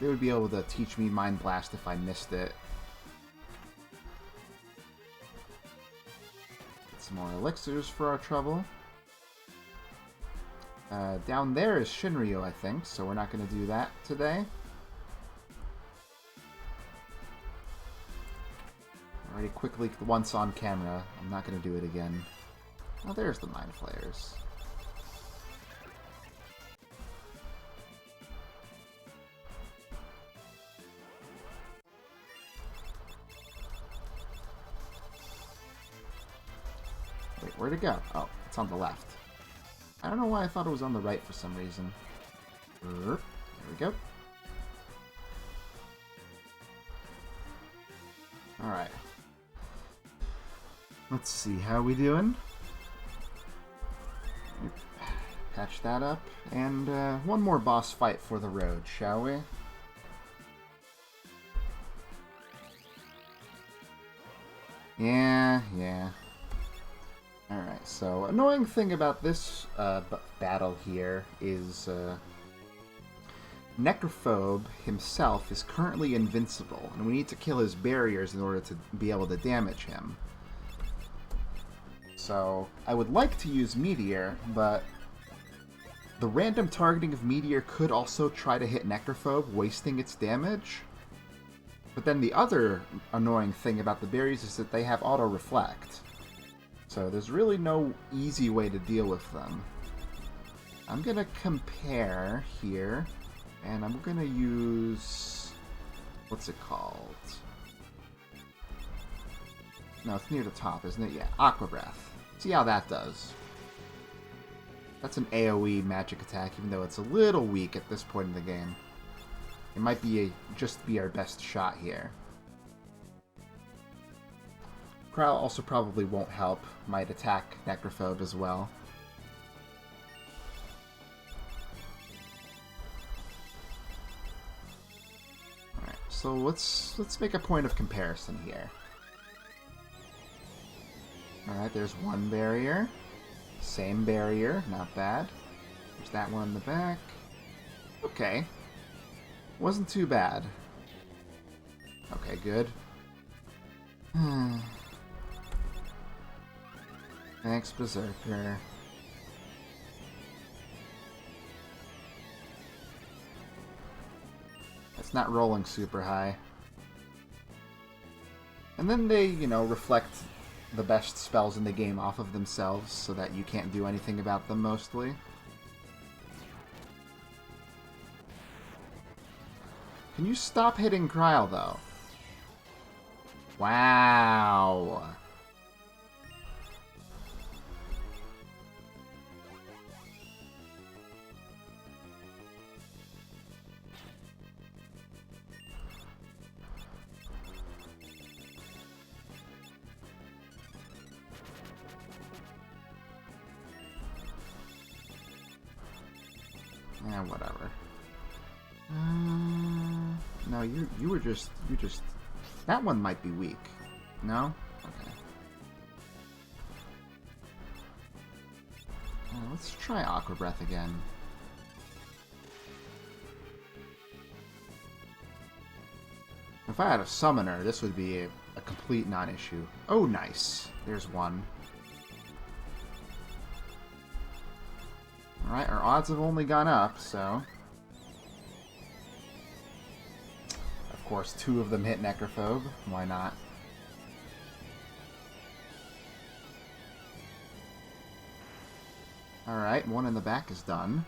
They would be able to teach me Mind Blast if I missed it. Some more elixirs for our trouble. Down there is Shinryu, I think, so we're not going to do that today. Already quick leaked once on camera. I'm not going to do it again. Oh, there's the Mind Flayers. Wait, where'd it go? Oh, it's on the left. I don't know why I thought it was on the right for some reason. There we go. Alright. Let's see, how we doing? Patch that up, and one more boss fight for the road, shall we? Yeah. Alright, so annoying thing about this battle here is Necrophobe himself is currently invincible, and we need to kill his barriers in order to be able to damage him. So I would like to use Meteor, but the random targeting of Meteor could also try to hit Necrophobe, wasting its damage. But then the other annoying thing about the berries is that they have auto-reflect. So there's really no easy way to deal with them. I'm going to compare here, and I'm going to use... what's it called? No, it's near the top, isn't it? Yeah, Aqua Breath. See how that does. That's an AoE magic attack, even though it's a little weak at this point in the game. It might be just be our best shot here. Prowl also probably won't help. Might attack Necrophobe as well. Alright, so let's make a point of comparison here. Alright, there's one barrier. Same barrier, not bad. There's that one in the back. Okay. Wasn't too bad. Okay, good. Thanks, Berserker. It's not rolling super high. And then they, reflect the best spells in the game off of themselves so that you can't do anything about them mostly. Can you stop hitting Cryle, though? Wow. Yeah, whatever. No, you were just... That one might be weak. No? Okay. Let's try Aqua Breath again. If I had a summoner, this would be a complete non-issue. Oh, nice. There's one. Alright, our odds have only gone up, so... Of course, 2 of them hit Necrophobe. Why not? Alright, one in the back is done.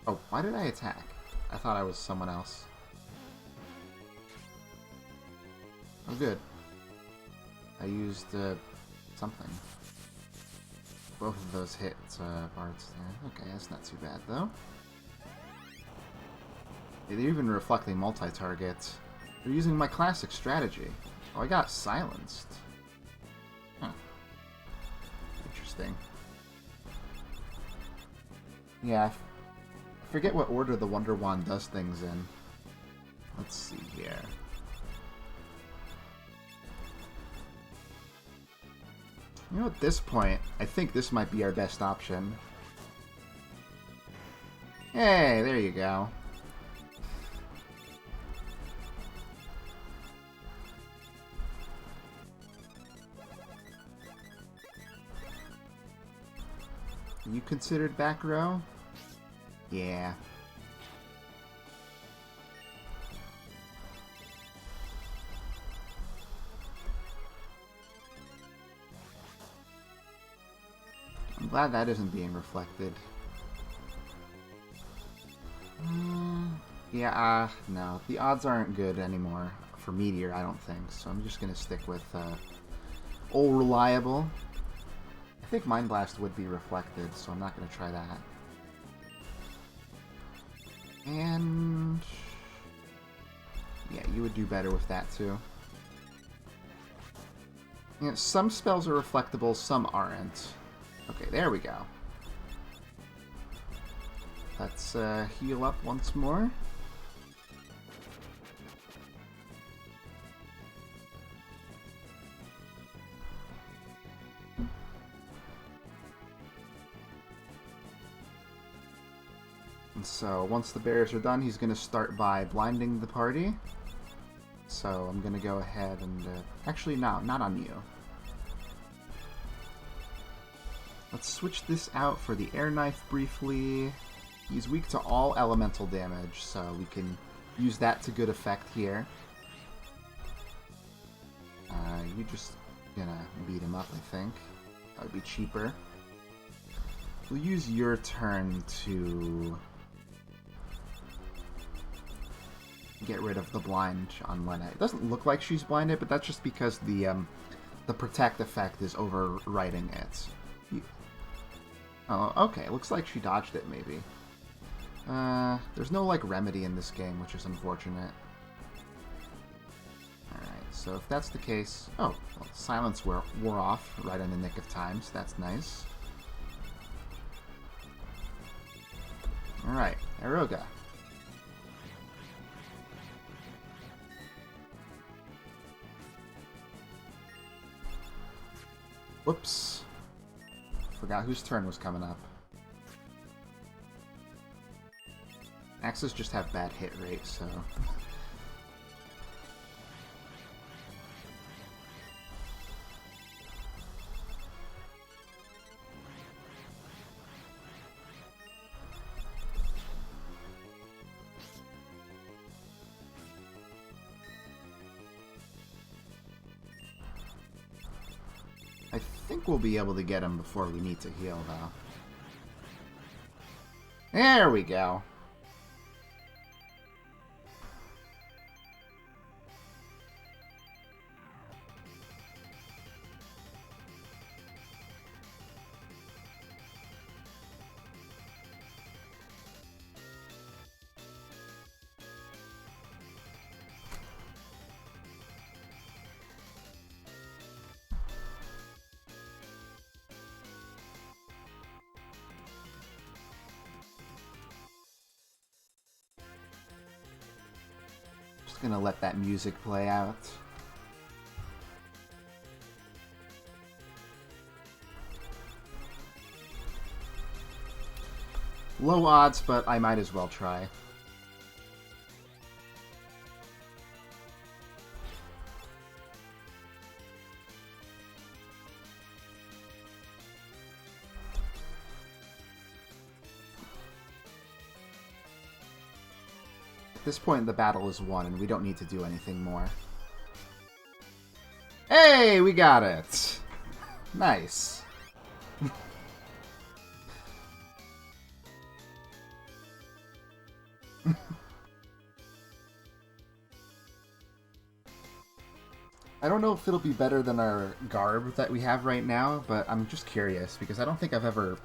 Oh, why did I attack? I thought I was someone else. Oh, good. I used, something. Both of those hit parts there. Okay, that's not too bad, though. They're even reflecting multi-targets. They're using my classic strategy. Oh, I got silenced. Huh. Interesting. Yeah, I forget what order the Wonder Wand does things in. Let's see here. You know, at this point, I think this might be our best option. Hey, there you go. You considered back row? Yeah. I'm glad that isn't being reflected. Yeah, no. The odds aren't good anymore for Meteor, I don't think. So I'm just going to stick with old reliable. I think Mind Blast would be reflected, so I'm not going to try that. And... yeah, you would do better with that, too. You know, some spells are reflectable, some aren't. Okay, there we go. Let's heal up once more. And so once the bears are done, he's going to start by blinding the party. So I'm going to go ahead and... actually, no, not on you. Let's switch this out for the air knife briefly. He's weak to all elemental damage, so we can use that to good effect here. You're just gonna beat him up, I think. That would be cheaper. We'll use your turn to get rid of the blind on Lena. It doesn't look like she's blinded, but that's just because the protect effect is overriding it. Oh, okay. Looks like she dodged it, maybe. There's no, like, remedy in this game, which is unfortunate. Alright, so if that's the case... Oh, well, silence wore off right in the nick of time, so that's nice. Alright, Aroga. Whoops. Forgot whose turn was coming up. Axes just have bad hit rate, so... I think we'll be able to get him before we need to heal, though. There we go. Just gonna let that music play out. Low odds, but I might as well try. At this point, the battle is won, and we don't need to do anything more. Hey, we got it! Nice. I don't know if it'll be better than our garb that we have right now, but I'm just curious, because I don't think I've ever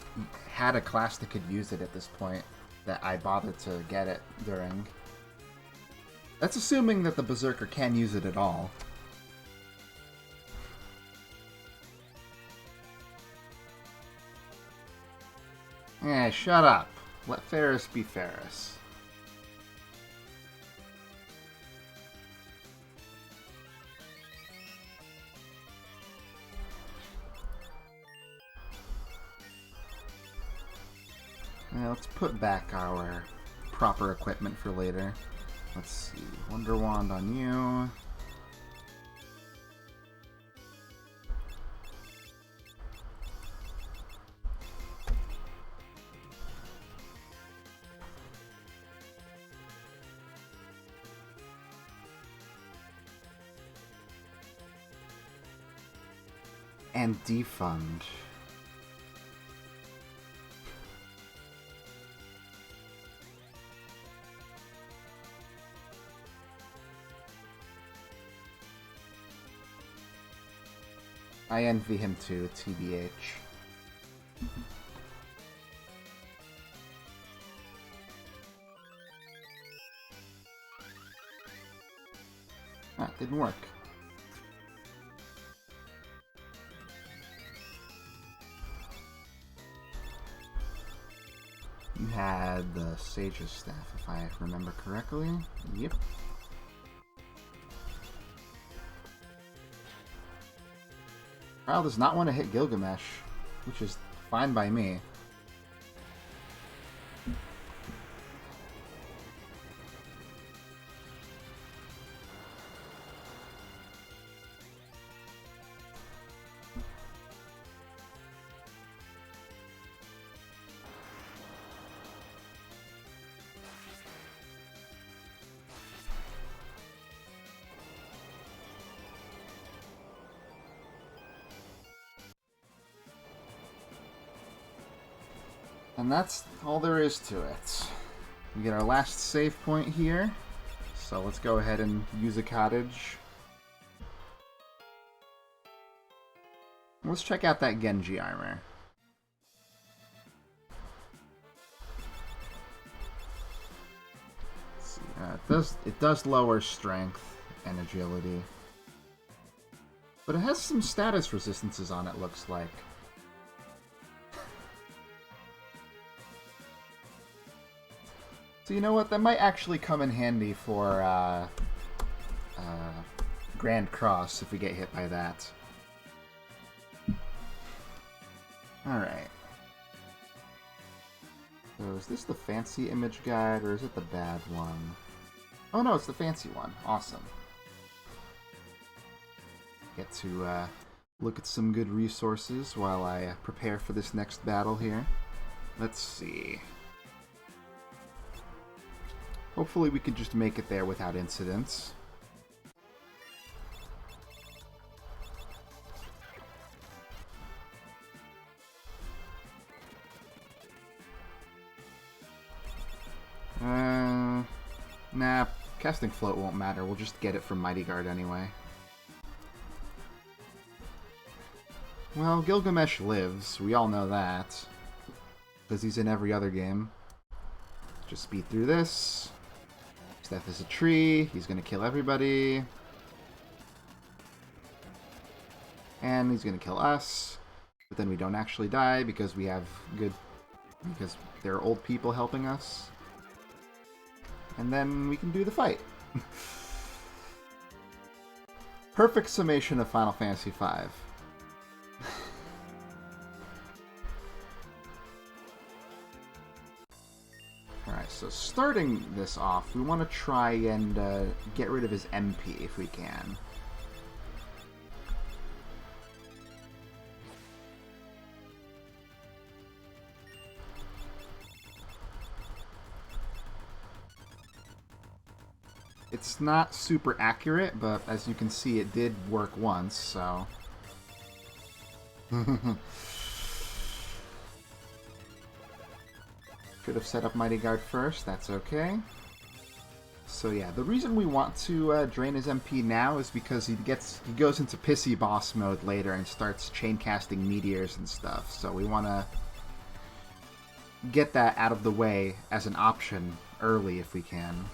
had a class that could use it at this point that I bothered to get it during. That's assuming that the Berserker can use it at all. Yeah, shut up. Let Ferris be Ferris. Now, let's put back our proper equipment for later. Let's see. Wonder Wand on you. And defund. I envy him too, TBH. Ah, didn't work. had the Sage's Staff, if I remember correctly. Yep. Kyle does not want to hit Gilgamesh, which is fine by me. And that's all there is to it. We get our last save point here. So let's go ahead and use a cottage. Let's check out that Genji armor. Let's see. It does lower strength and agility. But it has some status resistances on it, looks like. So you know what? That might actually come in handy for Grand Cross if we get hit by that. Alright. So is this the fancy image guide or is it the bad one? Oh no, it's the fancy one. Awesome. Get to look at some good resources while I prepare for this next battle here. Let's see. Hopefully we can just make it there without incidents. Nah, casting float won't matter. We'll just get it from Mighty Guard anyway. Well, Gilgamesh lives. We all know that. Because he's in every other game. Just speed through this. Steph is a tree. He's going to kill everybody. And he's going to kill us. But then we don't actually die because we have good... Because there are old people helping us. And then we can do the fight. Perfect summation of Final Fantasy V. Alright, so starting this off, we want to try and get rid of his MP if we can. It's not super accurate, but as you can see, it did work once, so... Should have set up Mighty Guard first, that's okay. So yeah, the reason we want to drain his MP now is because he goes into pissy boss mode later and starts chain casting meteors and stuff, so we want to get that out of the way as an option early if we can.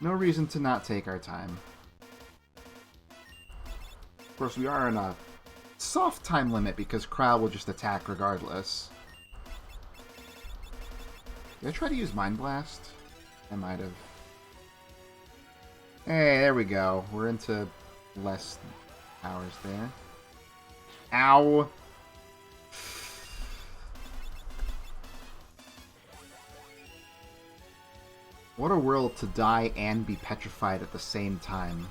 No reason to not take our time. Of course, we are in a soft time limit because Krau will just attack regardless. Did I try to use Mind Blast? I might have. Hey, there we go. We're into less hours there. Ow! What a world to die and be petrified at the same time.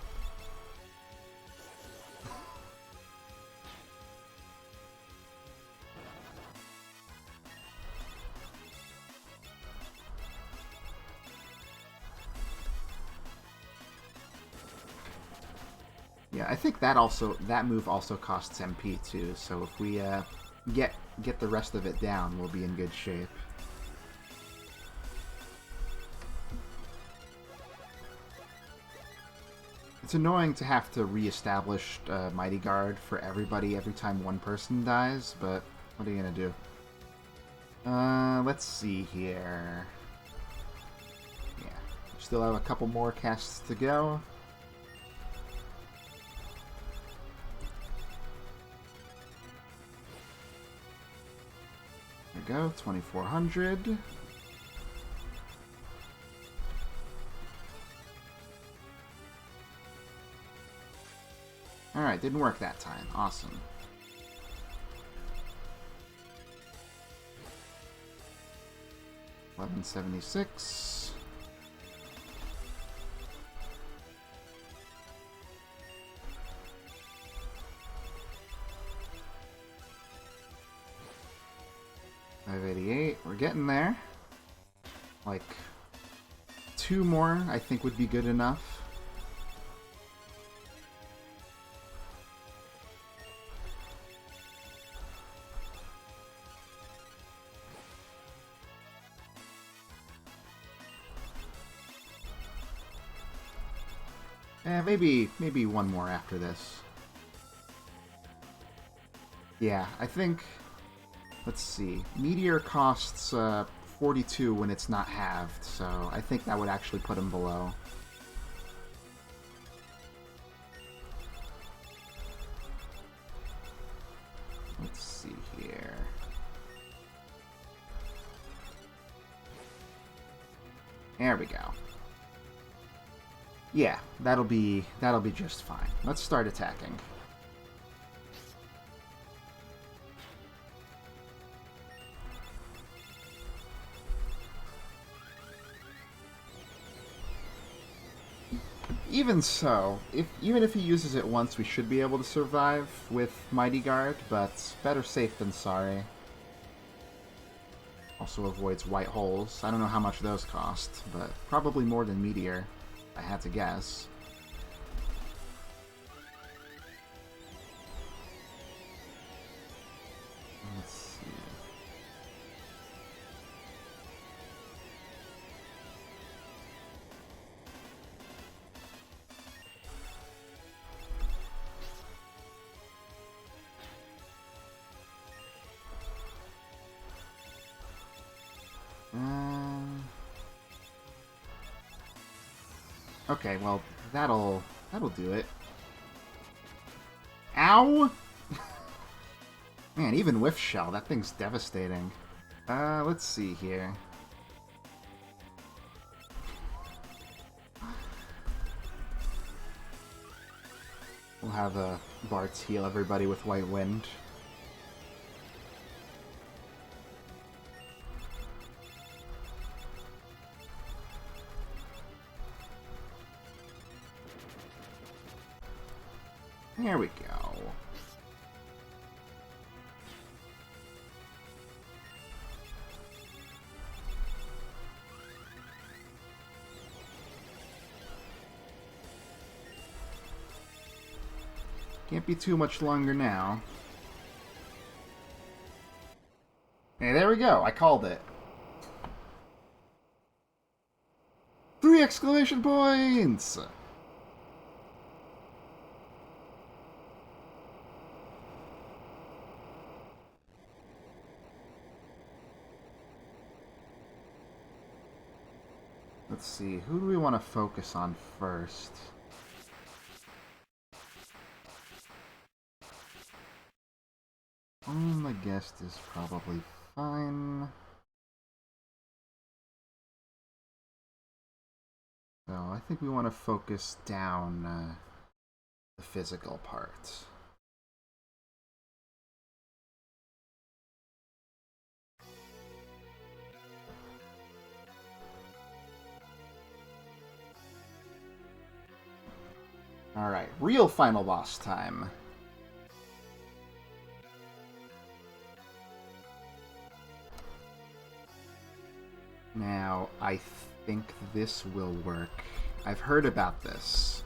Yeah, I think that move also costs MP too, so if we get the rest of it down, we'll be in good shape. It's annoying to have to re-establish Mighty Guard for everybody every time one person dies, but what are you gonna do? Let's see here. Yeah, still have a couple more casts to go. go, 2400. Alright, didn't work that time. Awesome. $11.76. $5.88. We're getting there. Like 2 more, I think, would be good enough. Maybe 1 more after this. Yeah, I think... Let's see. Meteor costs 42 when it's not halved, so I think that would actually put him below. Let's see here. There we go. Yeah, that'll be just fine. Let's start attacking. Even so, even if he uses it once, we should be able to survive with Mighty Guard, but better safe than sorry. Also avoids white holes. I don't know how much those cost, but probably more than Meteor, if I had to guess. Let's see. Okay, well, that'll do it. Ow! Man, even with Shell, that thing's devastating. Let's see here. We'll have Bartz heal everybody with White Wind. There we go. Can't be too much longer now. Hey, there we go. I called it. 3 exclamation points! Let's see, who do we want to focus on first? The guest is probably fine. So I think we want to focus down the physical part. Alright, real final boss time. Now, I think this will work. I've heard about this.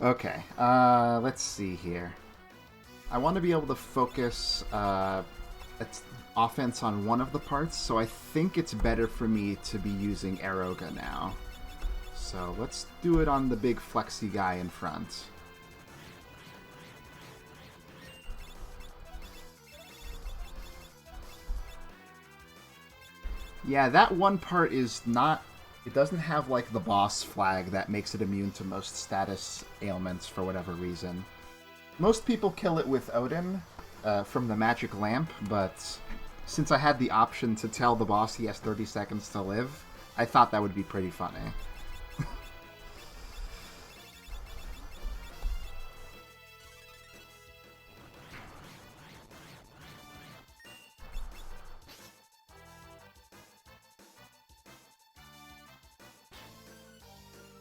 Okay, let's see here. I want to be able to focus offense on one of the parts, so I think it's better for me to be using Aeroga now. So let's do it on the big flexy guy in front. Yeah, that one part is not... It doesn't have, like, the boss flag that makes it immune to most status ailments for whatever reason. Most people kill it with Odin from the magic lamp, but since I had the option to tell the boss he has 30 seconds to live, I thought that would be pretty funny.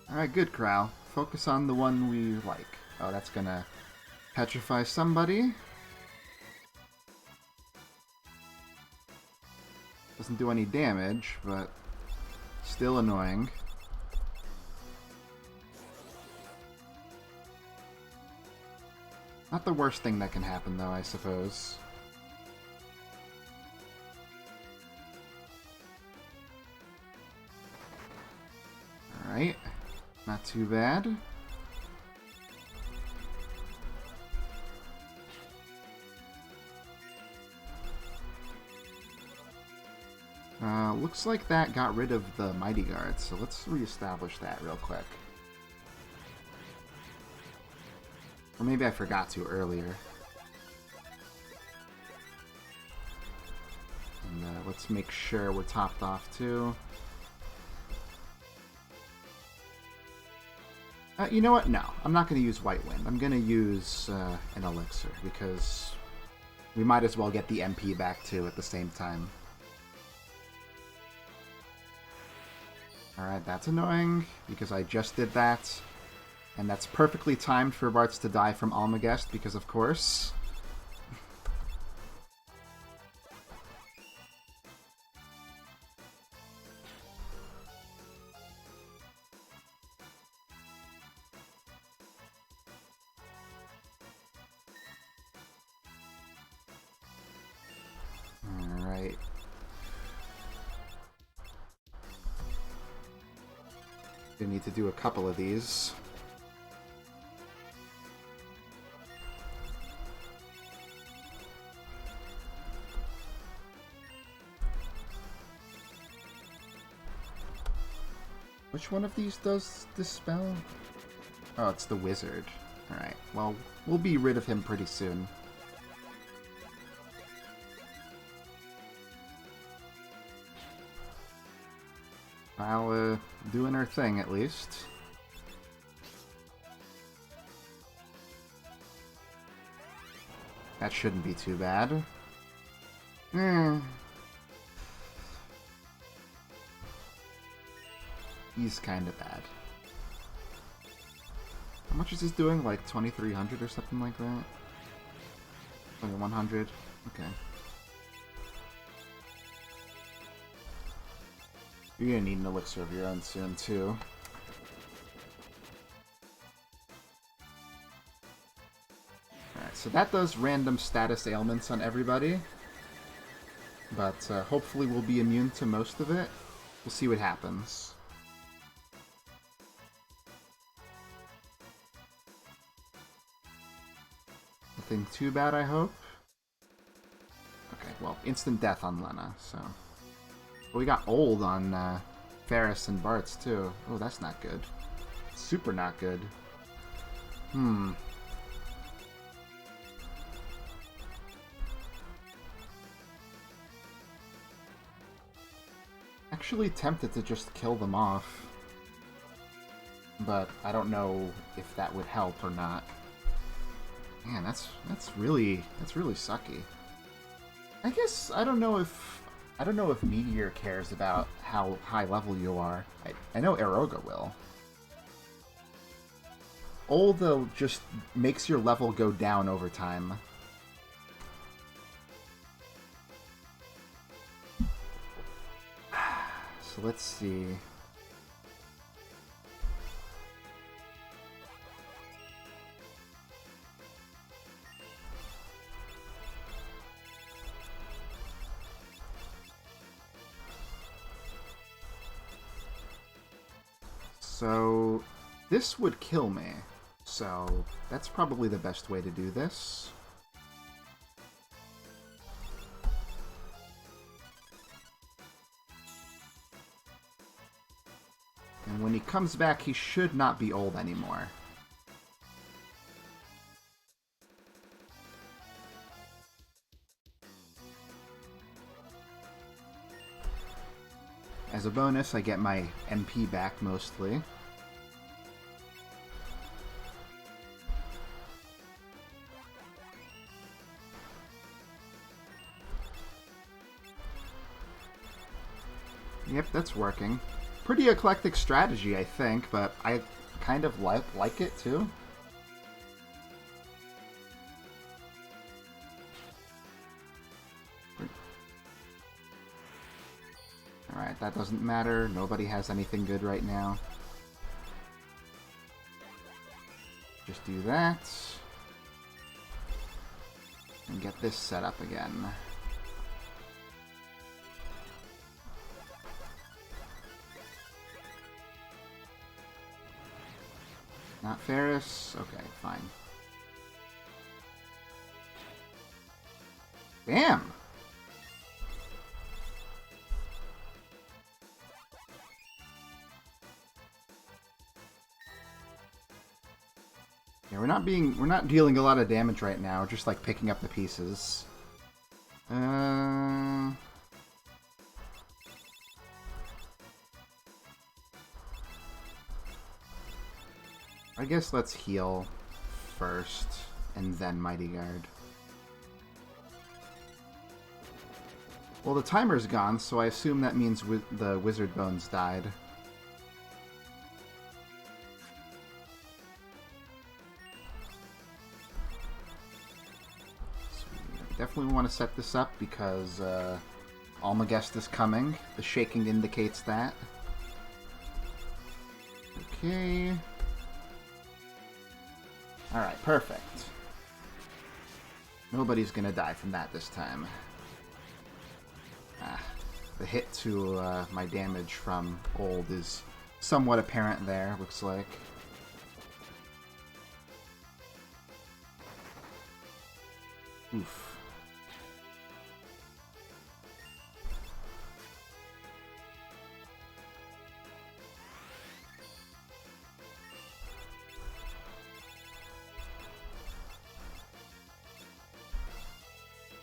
Alright, good, Crow. Focus on the one we like. Oh, that's gonna petrify somebody. Doesn't do any damage, but still annoying. Not the worst thing that can happen, though, I suppose. Alright. Not too bad. Looks like that got rid of the Mighty Guard, so let's reestablish that real quick. Or maybe I forgot to earlier. And let's make sure we're topped off too. You know what? No, I'm not going to use White Wind. I'm going to use an Elixir, because we might as well get the MP back too at the same time. Alright, that's annoying, because I just did that. And that's perfectly timed for Bartz to die from Almagest, because of course. Alright. We need to do a couple of these. Which one of these does Dispel? Oh, it's the Wizard. Alright, well, we'll be rid of him pretty soon. I'll, doing her thing, at least. That shouldn't be too bad. He's kinda bad. How much is this doing? Like 2,300 or something like that? 2,100? Okay. You're gonna need an elixir of your own soon, too. Alright, so that does random status ailments on everybody. But hopefully we'll be immune to most of it. We'll see what happens. Nothing too bad, I hope. Okay, well, instant death on Lena, so... But we got old on Ferris and Bartz, too. Oh, that's not good. Super not good. Actually tempted to just kill them off. But I don't know if that would help or not. Man, that's really sucky. I guess I don't know if Meteor cares about how high level you are. I know Eroga will. Old just makes your level go down over time. So let's see. So, this would kill me, so that's probably the best way to do this. he comes back, he should not be old anymore. As a bonus, I get my MP back mostly. Yep, that's working. Pretty eclectic strategy, I think, but I kind of like it too. Alright, that doesn't matter. Nobody has anything good right now. Just do that. And get this set up again. Not Ferris? Okay, fine. Damn! Yeah, we're not dealing a lot of damage right now, just like picking up the pieces. I guess let's heal first, and then Mighty Guard. Well, the timer's gone, so I assume that means the Wizard Bones died. Definitely want to set this up because Almagest is coming. The shaking indicates that. Okay. Alright, perfect. Nobody's gonna die from that this time. The hit to my damage from Old is somewhat apparent there, looks like. Oof.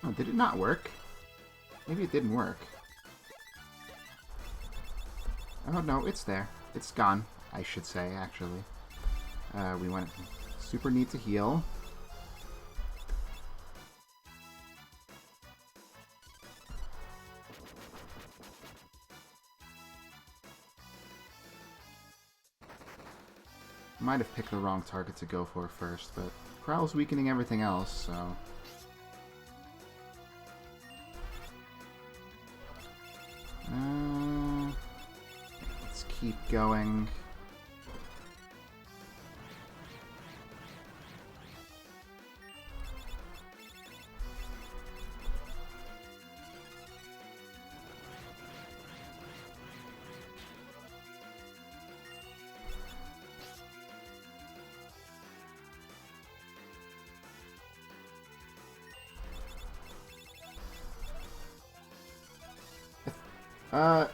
Oh, did it not work? Maybe it didn't work. Oh no, it's there. It's gone, I should say, actually. We went super neat to heal. Might have picked the wrong target to go for first, but Prowl's weakening everything else, so... let's keep going.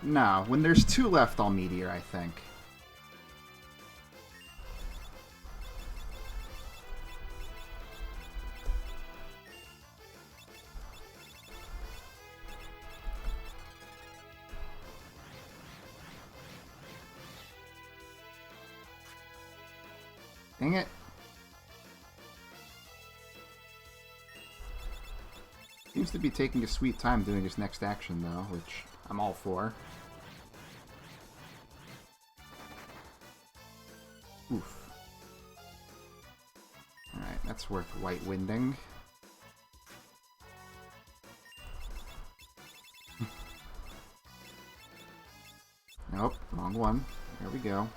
No. When there's 2 left, I'll Meteor, I think. Dang it. Seems to be taking a sweet time doing his next action, though, which I'm all for. Oof. Alright, that's worth white winding. Nope, wrong one. There we go.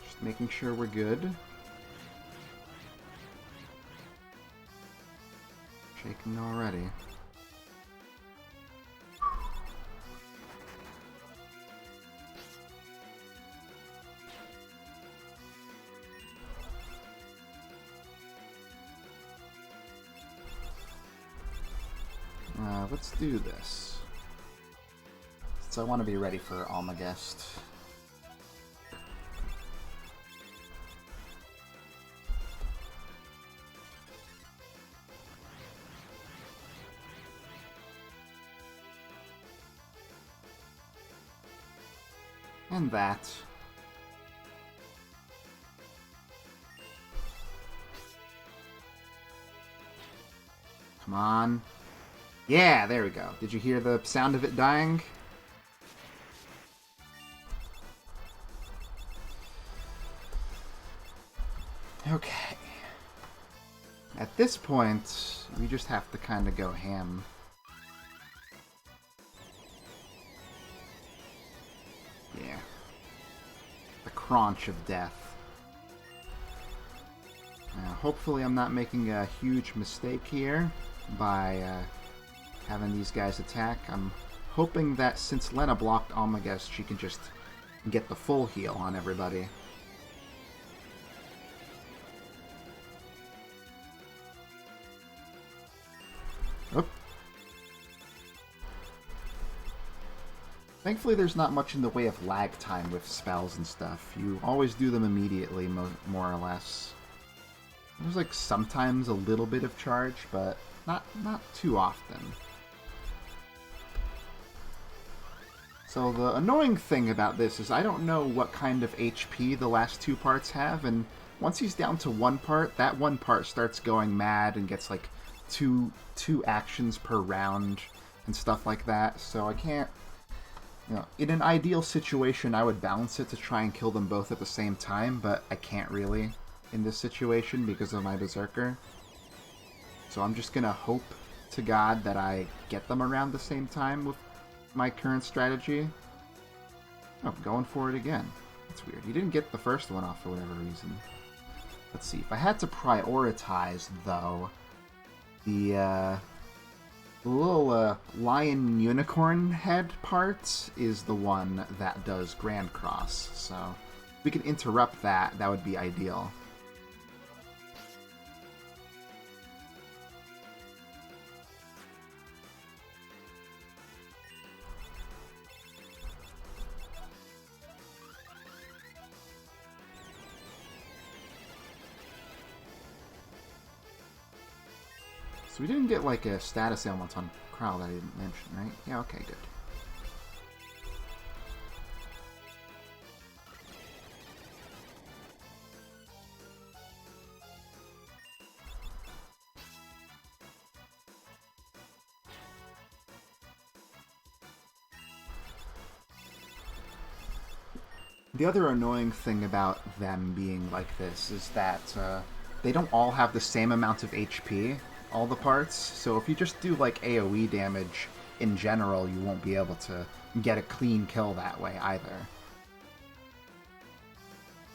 Just making sure we're good. Shaking already. Let's do this. So I want to be ready for Almagest. And that. Come on. Yeah, there we go. Did you hear the sound of it dying? Okay. At this point, we just have to kind of go ham. Yeah. The crunch of death. Now, hopefully I'm not making a huge mistake here by having these guys attack. I'm hoping that since Lena blocked Almagest, she can just get the full heal on everybody. Oop. Thankfully, there's not much in the way of lag time with spells and stuff. You always do them immediately, more or less. There's like sometimes a little bit of charge, but not too often. So the annoying thing about this is I don't know what kind of HP the last two parts have, and once he's down to one part, that one part starts going mad and gets like two actions per round and stuff like that. So I can't, in an ideal situation I would balance it to try and kill them both at the same time, but I can't really in this situation because of my Berserker. So I'm just gonna hope to God that I get them around the same time with my current strategy. Oh, going for it again. That's weird. He didn't get the first one off for whatever reason. Let's see. If I had to prioritize, though, the little lion unicorn head part is the one that does Grand Cross. So if we can interrupt that, that would be ideal. So we didn't get like a status ailment on Crow that I didn't mention, right? Yeah, okay, good. The other annoying thing about them being like this is that they don't all have the same amount of HP, all the parts, so if you just do like AoE damage in general, you won't be able to get a clean kill that way either.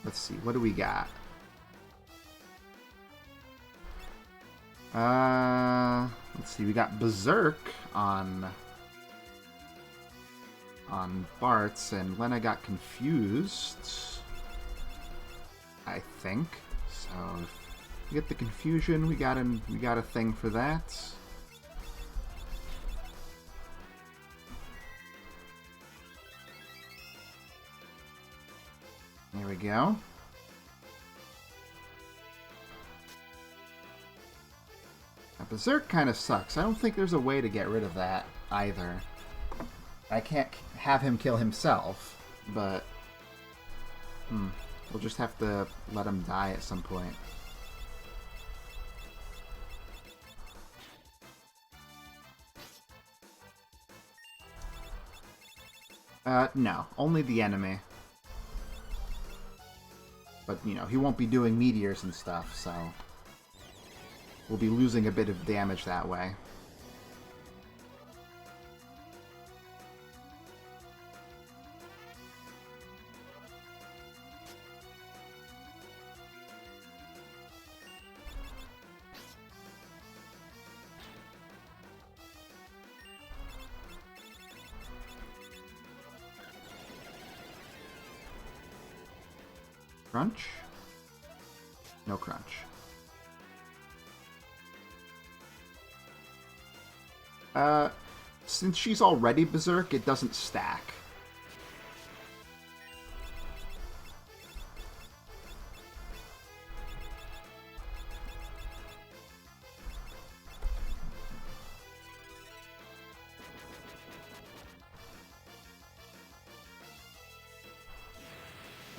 Let's see, what do we got? Let's see, we got Berserk on Bart's, and Lena got confused, I think. So if we get the confusion, we got a thing for that. There we go. Now, Berserk kind of sucks. I don't think there's a way to get rid of that either. I can't have him kill himself, but we'll just have to let him die at some point. No, only the enemy. But, he won't be doing meteors and stuff, so we'll be losing a bit of damage that way. Crunch? No crunch. Since she's already Berserk, it doesn't stack.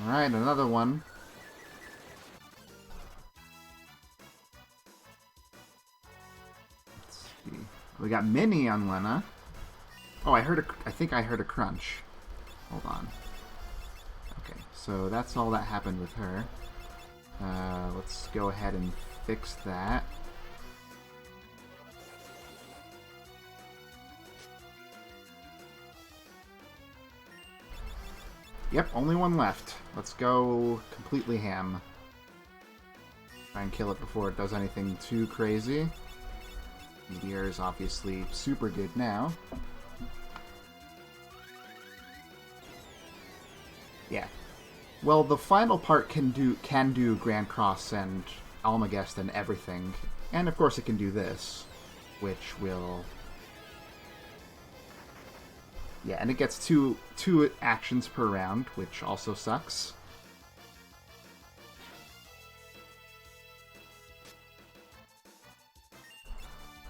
Alright, another one. Let's see. We got Mini on Lena. Oh, I think I heard a crunch. Hold on. Okay, so that's all that happened with her. Let's go ahead and fix that. Yep, only one left. Let's go completely ham. Try and kill it before it does anything too crazy. Meteor is obviously super good now. Yeah. Well, the final part can do Grand Cross and Almagest and everything. And of course it can do this, which will... Yeah, and it gets two actions per round, which also sucks.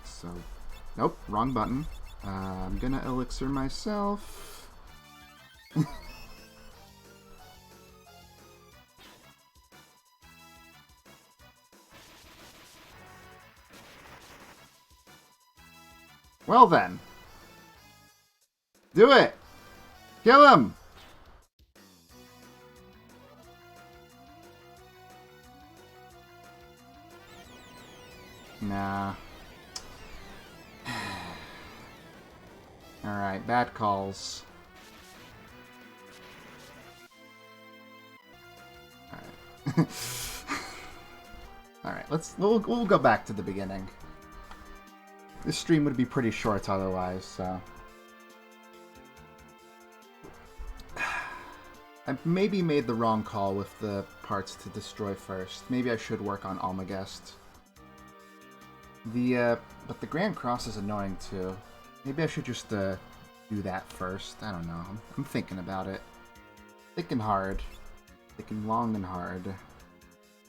So, nope, wrong button. I'm gonna elixir myself. Well then. Do it! Kill him! Nah. Alright, bad calls. Alright. Alright, we'll go back to the beginning. This stream would be pretty short otherwise, so... I maybe made the wrong call with the parts to destroy first. Maybe I should work on Almagest. But the Grand Cross is annoying too. Maybe I should just do that first. I don't know. I'm thinking about it. Thinking hard. Thinking long and hard.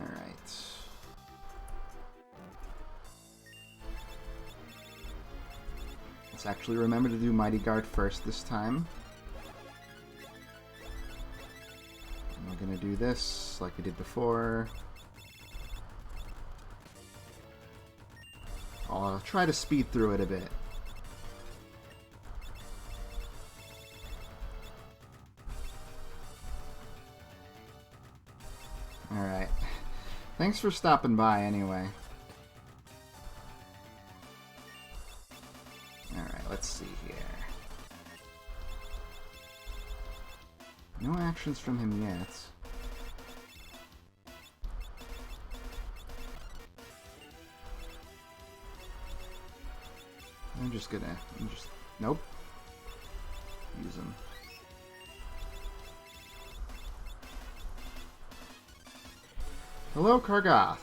Alright. Let's actually remember to do Mighty Guard first this time. We're gonna do this like we did before. I'll try to speed through it a bit. Alright. Thanks for stopping by anyway. Alright, let's see here. No actions from him yet. Nope. Use him. Hello, Kargoth.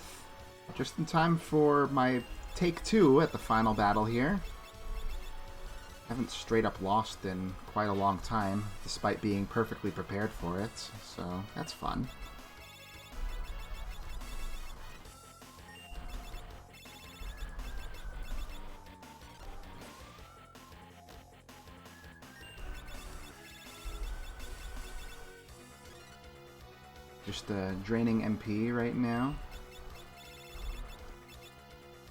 Just in time for my take 2 at the final battle here. Haven't straight up lost in quite a long time, despite being perfectly prepared for it, so that's fun. Just draining MP right now.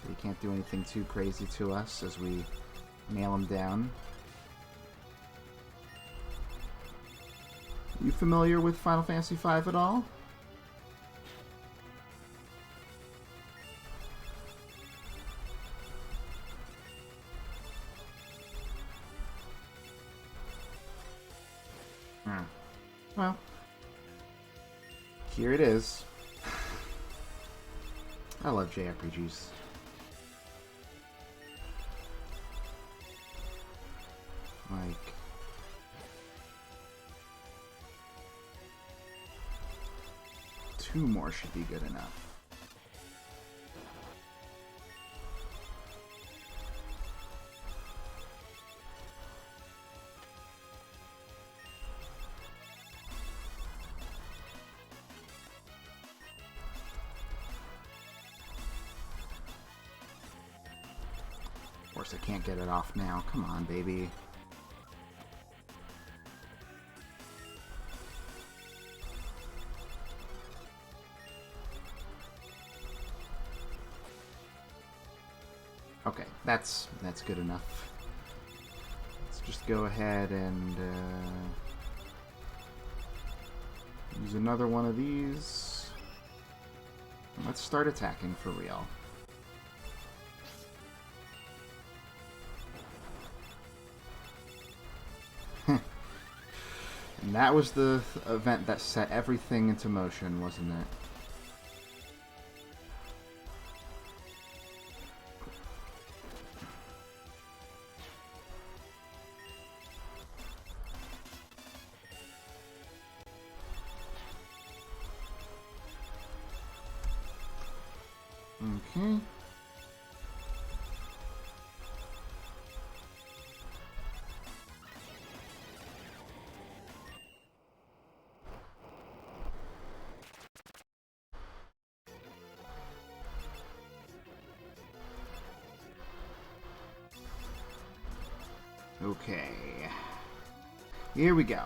He can't do anything too crazy to us as we nail him down. You familiar with Final Fantasy V at all? Well, here it is. I love JRPGs. Like... two more should be good enough. course, I can't get it off now. Come on, baby. Okay, that's good enough. Let's just go ahead and use another one of these. Let's start attacking for real. And that was the event that set everything into motion, wasn't it? Okay. Okay. Here we go.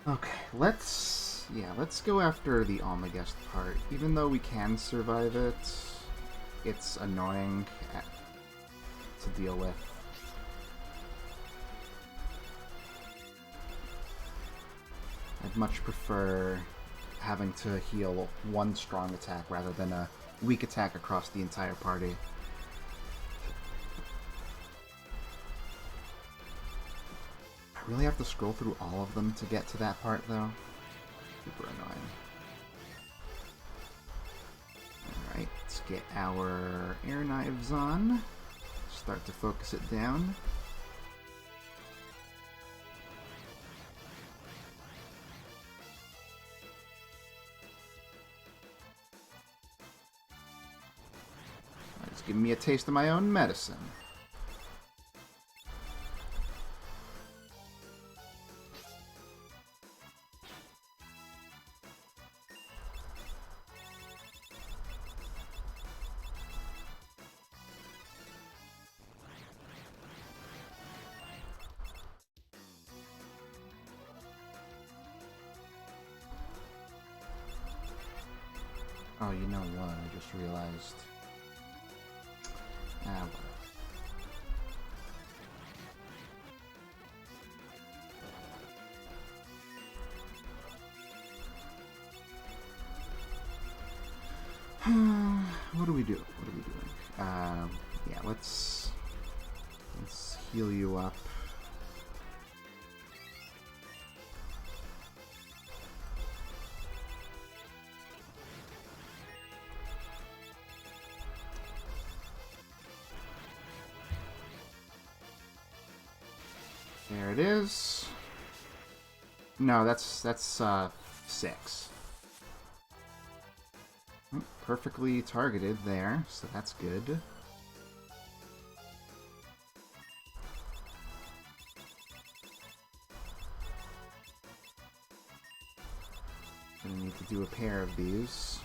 Okay, let's go after the Almagest part. Even though we can survive it, it's annoying to deal with. I'd much prefer having to heal one strong attack rather than a weak attack across the entire party. I really have to scroll through all of them to get to that part, though. Super annoying. Alright, let's get our air knives on. Start to focus it down. It's giving me a taste of my own medicine. Oh, you know what? I just realized. Ah, what do we do? What are we doing? Yeah, let's heal you up. There it is. No, that's 6. Perfectly targeted there, so that's good. Gonna need to do a pair of these.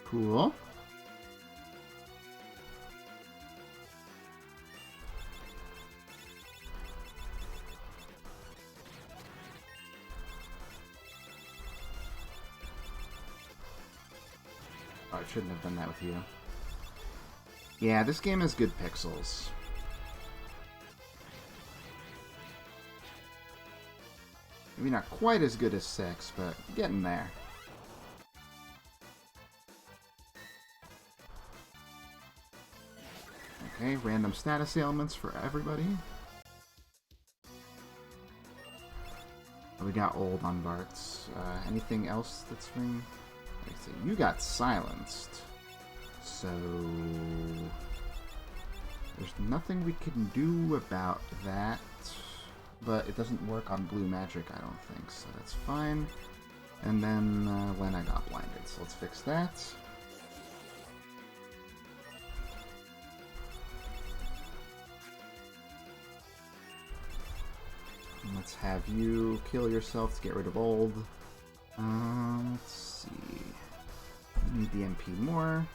Cool. Oh, I shouldn't have done that with you. Yeah, this game has good pixels. Maybe not quite as good as 6, but getting there. Okay, random status ailments for everybody. We got old on Bart's. Anything else that's ring? You got silenced. So there's nothing we can do about that. but it doesn't work on blue magic, I don't think, so that's fine. And then when I got blinded, so let's fix that. And let's have you kill yourself to get rid of old. Let's see. Need the MP more.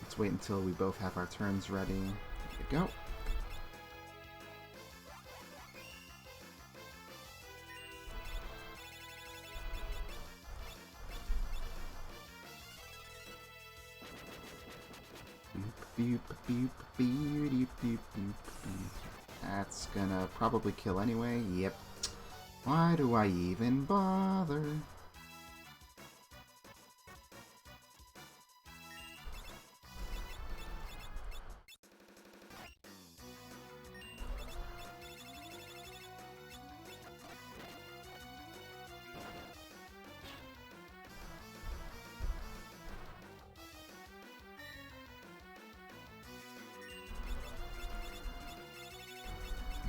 Let's wait until we both have our turns ready. There we go. That's gonna probably kill anyway. Yep. Why do I even bother?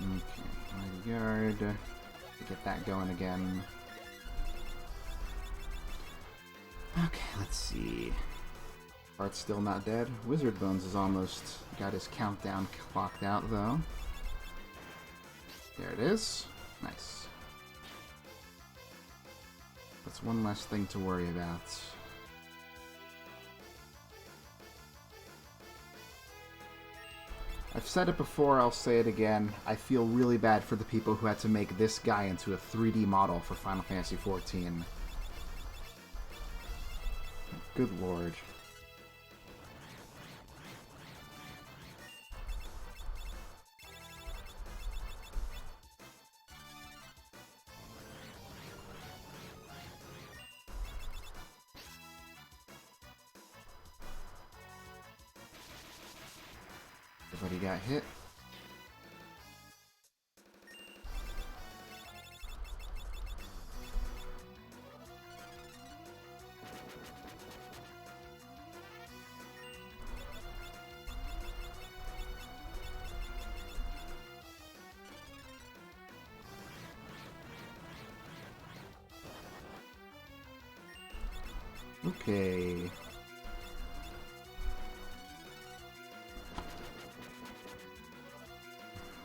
Okay, my yard. To get that going again. Okay, let's see. Art's still not dead. Wizard Bones is almost got his countdown clocked out, though. There it is. Nice. That's one less thing to worry about. I've said it before, I'll say it again. I feel really bad for the people who had to make this guy into a 3D model for Final Fantasy XIV. Good lord. Everybody got hit. Okay.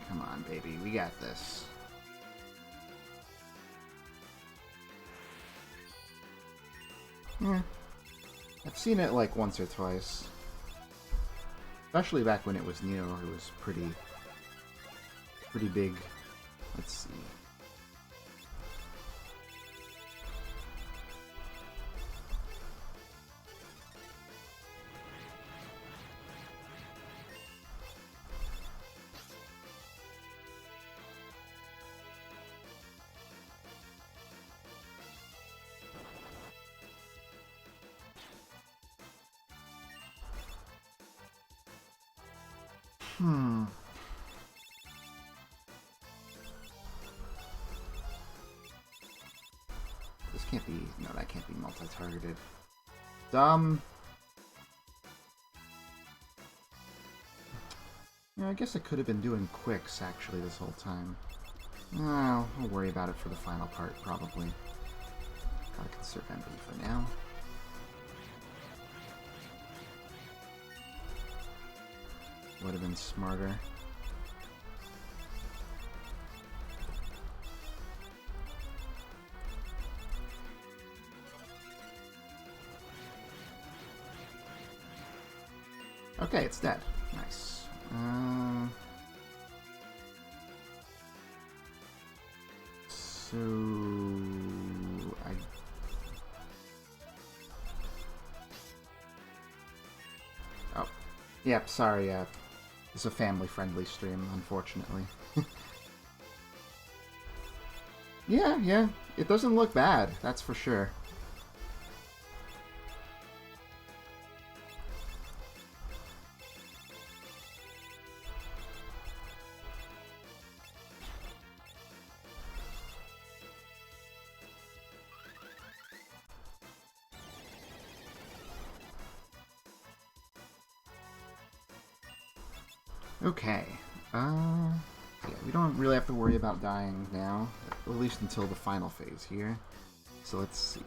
Come on, baby. We got this. Yeah. I've seen it like once or twice. Especially back when it was new. It was pretty big. Let's see. This can't be... No, that can't be multi-targeted. Dumb. Yeah, I guess I could have been doing quicks, actually, this whole time. Well, I'll worry about it for the final part, probably. Gotta conserve MP for now. Would have been smarter. Okay, it's dead. Nice. So... Oh. Yep, sorry, it's a family-friendly stream, unfortunately. Yeah, it doesn't look bad, that's for sure. Okay. Yeah, we don't really have to worry about dying now, at least until the final phase here. So let's see.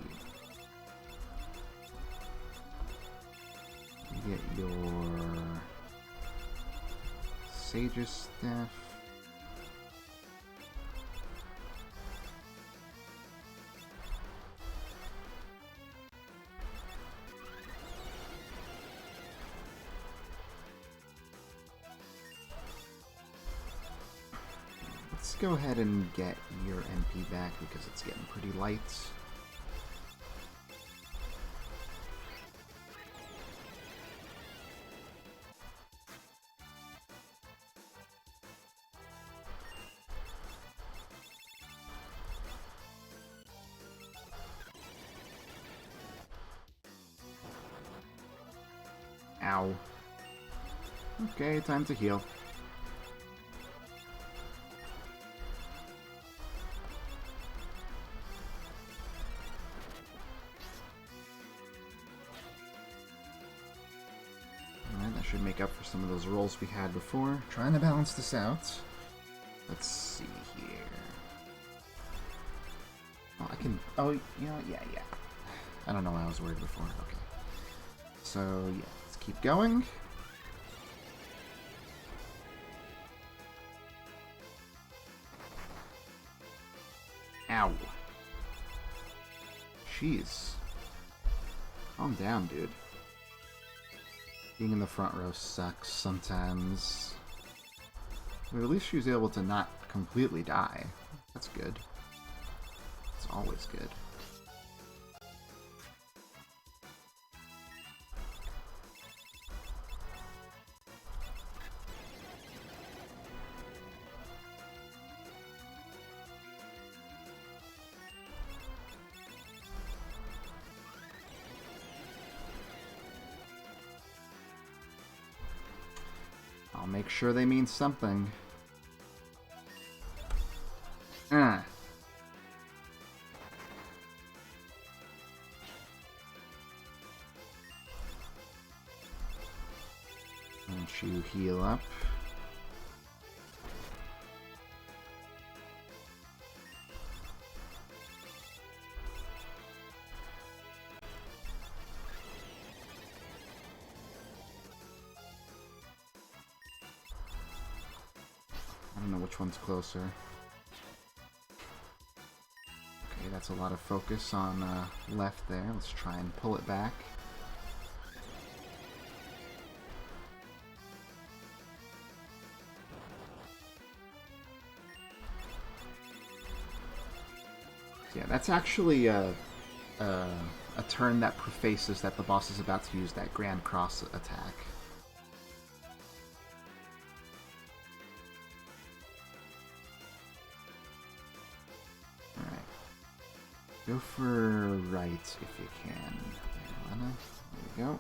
You get your Sage's Staff. Let's go ahead and get your MP back because it's getting pretty light. Ow. Okay, time to heal. Alright, that should make up for some of those rolls we had before. Trying to balance this out. Let's see here. Oh, I can... Oh, you know, yeah. I don't know why I was worried before. Okay. So, yeah, let's keep going. Ow. Jeez. Calm down, dude. Being in the front row sucks sometimes. But at least she was able to not completely die. That's good. It's always good. I'll make sure they mean something. And you heal up. I don't know which one's closer. Okay, that's a lot of focus on left there. Let's try and pull it back. Yeah, that's actually a turn that prefaces that the boss is about to use that Grand Cross attack. Alright. Go for right if you can. There we go.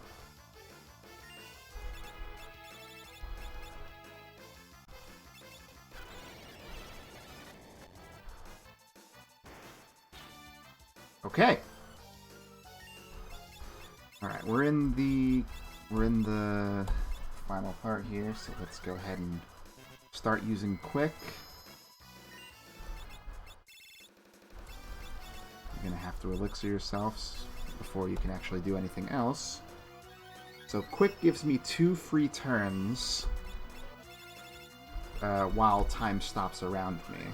Okay. Alright, we're in the final part here, so let's go ahead and start using Quick. You're gonna have to elixir yourselves before you can actually do anything else. So Quick gives me 2 free turns while time stops around me.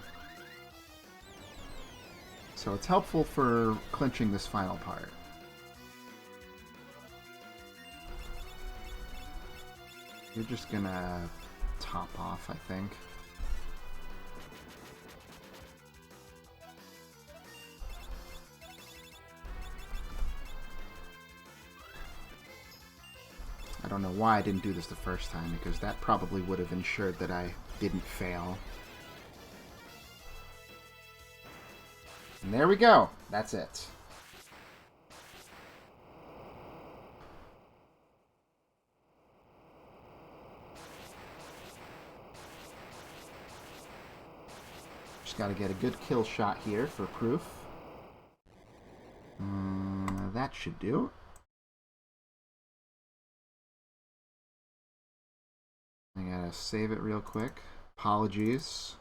So it's helpful for clinching this final part. You're just gonna top off, I think. I don't know why I didn't do this the first time, because that probably would have ensured that I didn't fail. And there we go. That's it. Just gotta get a good kill shot here for proof. That should do. I gotta save it real quick. Apologies.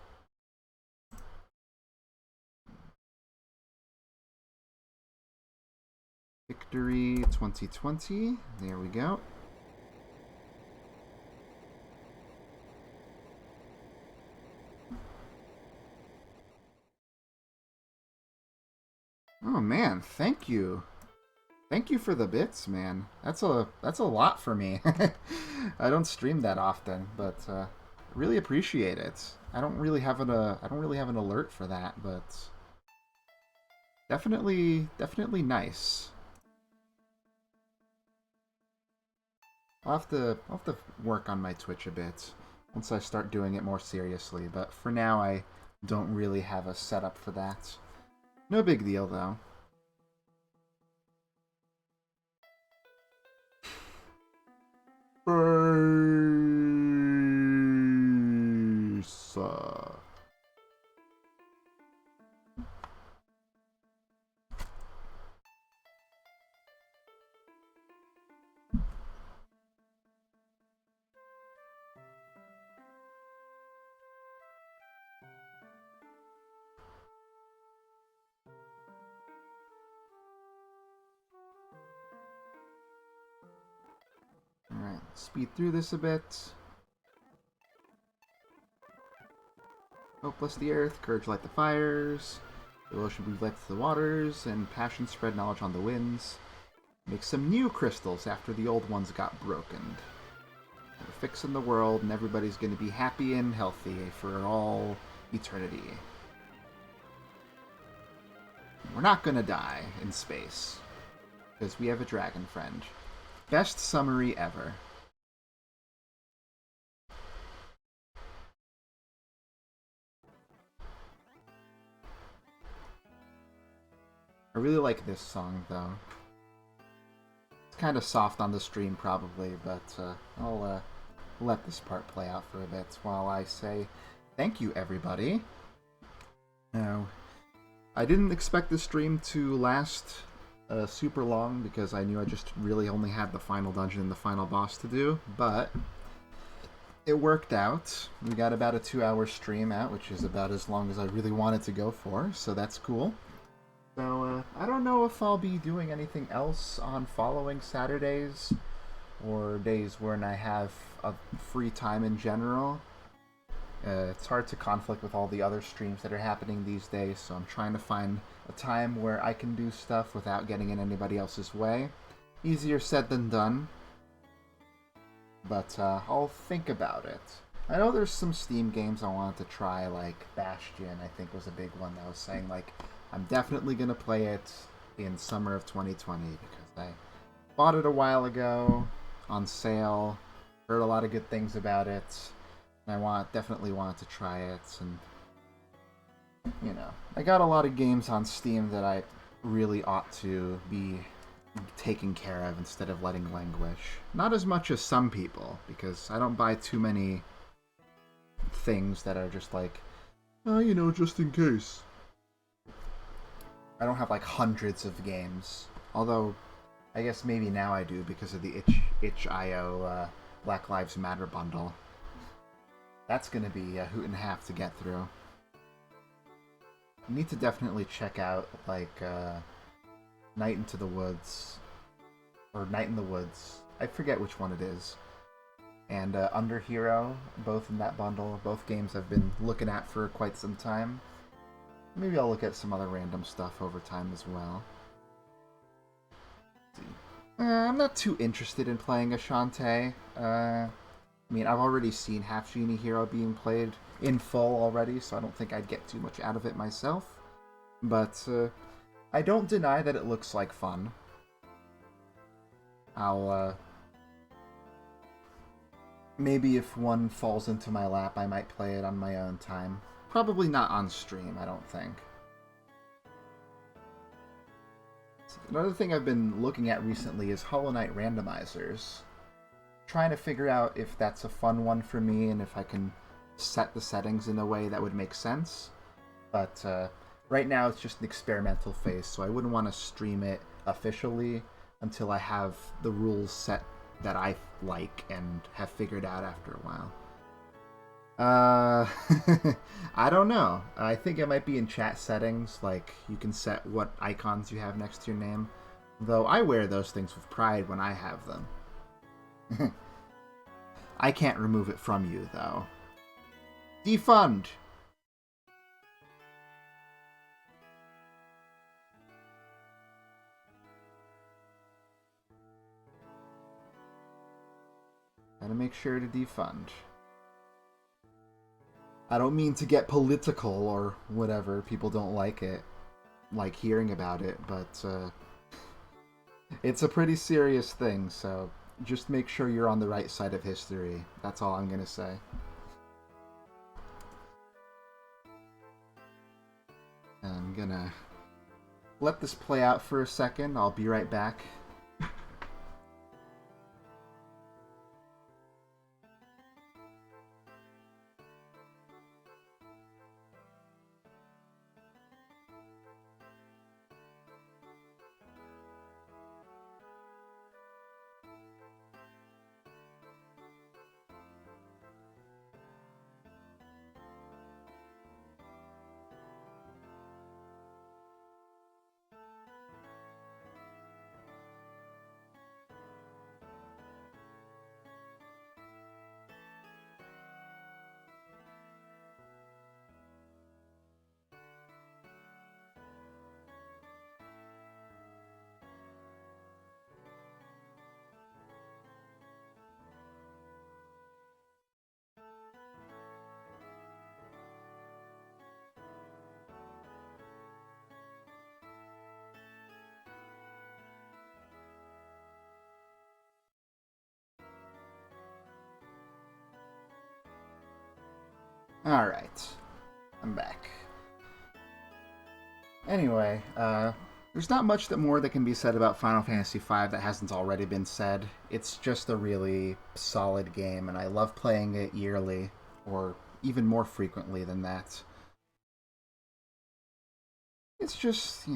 Victory 2020. There we go. Oh man, thank you. Thank you for the bits, man. That's a lot for me. I don't stream that often, but really appreciate it. I don't really have an alert for that, but definitely nice. I'll have to work on my Twitch a bit once I start doing it more seriously, but for now I don't really have a setup for that. No big deal though. Alright, speed through this a bit. Hope bless the earth, courage light the fires, devotion breathe light to the waters, and passion spread knowledge on the winds. Make some new crystals after the old ones got broken. We're fixing the world, and everybody's going to be happy and healthy for all eternity. We're not going to die in space, because we have a dragon friend. Best summary ever. I really like this song, though. It's kind of soft on the stream, probably, but I'll let this part play out for a bit while I say thank you, everybody. Now, I didn't expect the stream to last super long because I knew I just really only had the final dungeon and the final boss to do, but it worked out. We got about a 2-hour stream out, which is about as long as I really wanted to go for, so that's cool. So, I don't know if I'll be doing anything else on following Saturdays or days when I have a free time in general. It's hard to conflict with all the other streams that are happening these days, so I'm trying to find a time where I can do stuff without getting in anybody else's way. Easier said than done, but I'll think about it. I know there's some Steam games I wanted to try, like Bastion, I think was a big one that was saying, like, I'm definitely going to play it in summer of 2020 because I bought it a while ago on sale, heard a lot of good things about it, and I definitely wanted to try it, and, you know, I got a lot of games on Steam that I really ought to be taking care of instead of letting languish. Not as much as some people, because I don't buy too many things that are just like, oh, you know, just in case. I don't have like hundreds of games, although I guess maybe now I do because of the itch.io Black Lives Matter bundle. That's going to be a hoot and a half to get through. You need to definitely check out like Night into the Woods, or Night in the Woods. I forget which one it is. And Under Hero, both in that bundle. Both games I've been looking at for quite some time. Maybe I'll look at some other random stuff over time as well. Let's see. I'm not too interested in playing Ashante. I mean, I've already seen Half Genie Hero being played in full already, so I don't think I'd get too much out of it myself. But I don't deny that it looks like fun. I'll maybe if one falls into my lap, I might play it on my own time. Probably not on stream, I don't think. Another thing I've been looking at recently is Hollow Knight randomizers. Trying to figure out if that's a fun one for me and if I can set the settings in a way that would make sense. But right now it's just an experimental phase, so I wouldn't want to stream it officially until I have the rules set that I like and have figured out after a while. Uh, I don't know. I think it might be in chat settings. Like, you can set what icons you have next to your name. Though I wear those things with pride when I have them. I can't remove it from you, though. Defund! Gotta make sure to defund. I don't mean to get political or whatever. People don't like it, like hearing about it, but it's a pretty serious thing, so just make sure you're on the right side of history. That's all I'm gonna say. I'm gonna let this play out for a second. I'll be right back. Alright, I'm back. Anyway, there's not much more that can be said about Final Fantasy V that hasn't already been said. It's just a really solid game, and I love playing it yearly, or even more frequently than that. It's just,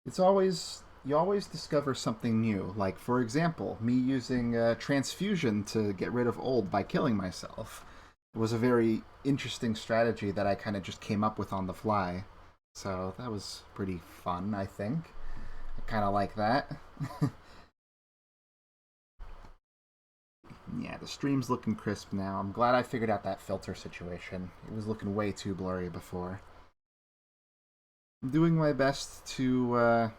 it's always you always discover something new. Like, for example, me using transfusion to get rid of old by killing myself. It was a very interesting strategy that I kind of just came up with on the fly. So that was pretty fun, I think. I kind of like that. Yeah, the stream's looking crisp now. I'm glad I figured out that filter situation. It was looking way too blurry before. I'm doing my best to,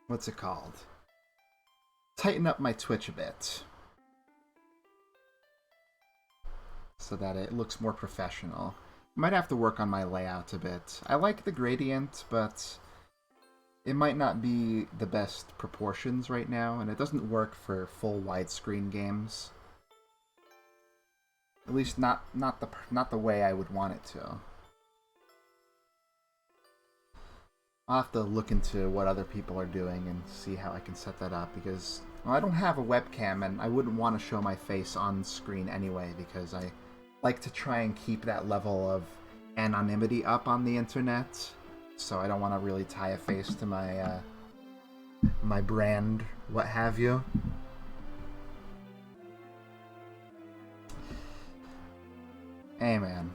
what's it called? Tighten up my Twitch a bit. So that it looks more professional. Might have to work on my layout a bit. I like the gradient, but it might not be the best proportions right now, and it doesn't work for full widescreen games. At least not the way I would want it to. I'll have to look into what other people are doing and see how I can set that up, because I don't have a webcam and I wouldn't want to show my face on screen anyway, because I like to try and keep that level of anonymity up on the internet, so I don't want to really tie a face to my my brand, what have you. Hey man,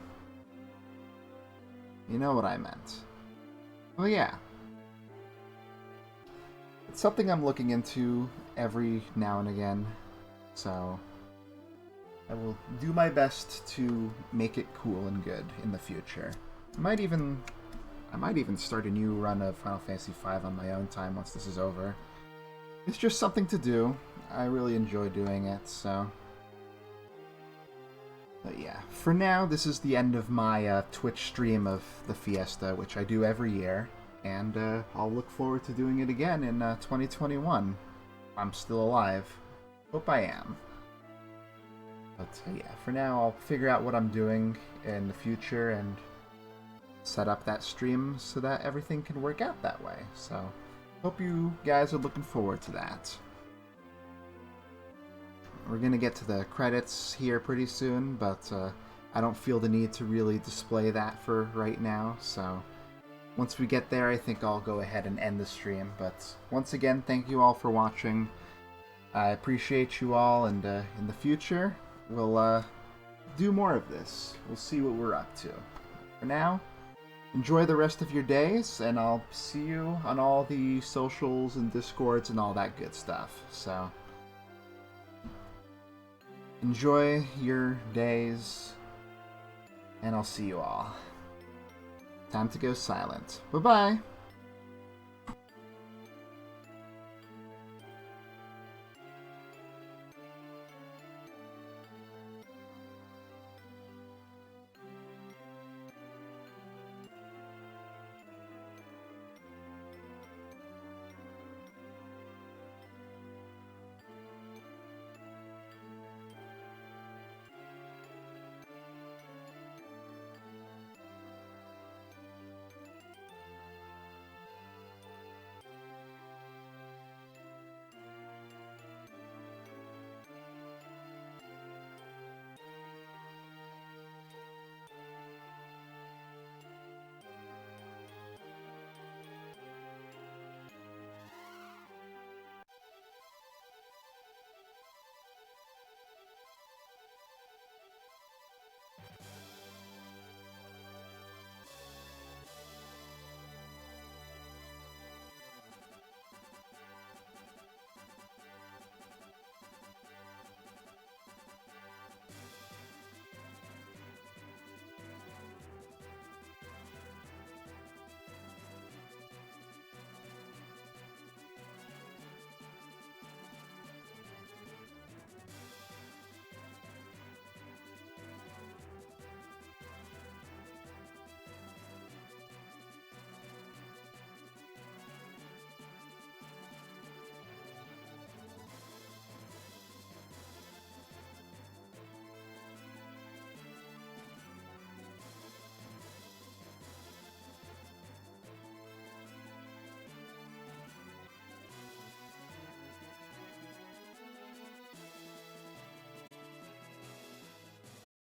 you know what I meant. Oh yeah. It's something I'm looking into every now and again, so I will do my best to make it cool and good in the future. I might even start a new run of Final Fantasy V on my own time once this is over. It's just something to do. I really enjoy doing it, so. But yeah, for now, this is the end of my Twitch stream of the Fiesta, which I do every year, and I'll look forward to doing it again in 2021. I'm still alive. Hope I am. But yeah, for now, I'll figure out what I'm doing in the future and set up that stream so that everything can work out that way. So, hope you guys are looking forward to that. We're gonna get to the credits here pretty soon, but I don't feel the need to really display that for right now, so once we get there, I think I'll go ahead and end the stream. But once again, thank you all for watching. I appreciate you all, and in the future, we'll do more of this. We'll see what we're up to. For now, enjoy the rest of your days, and I'll see you on all the socials and Discords and all that good stuff. So, enjoy your days, and I'll see you all. Time to go silent. Bye-bye!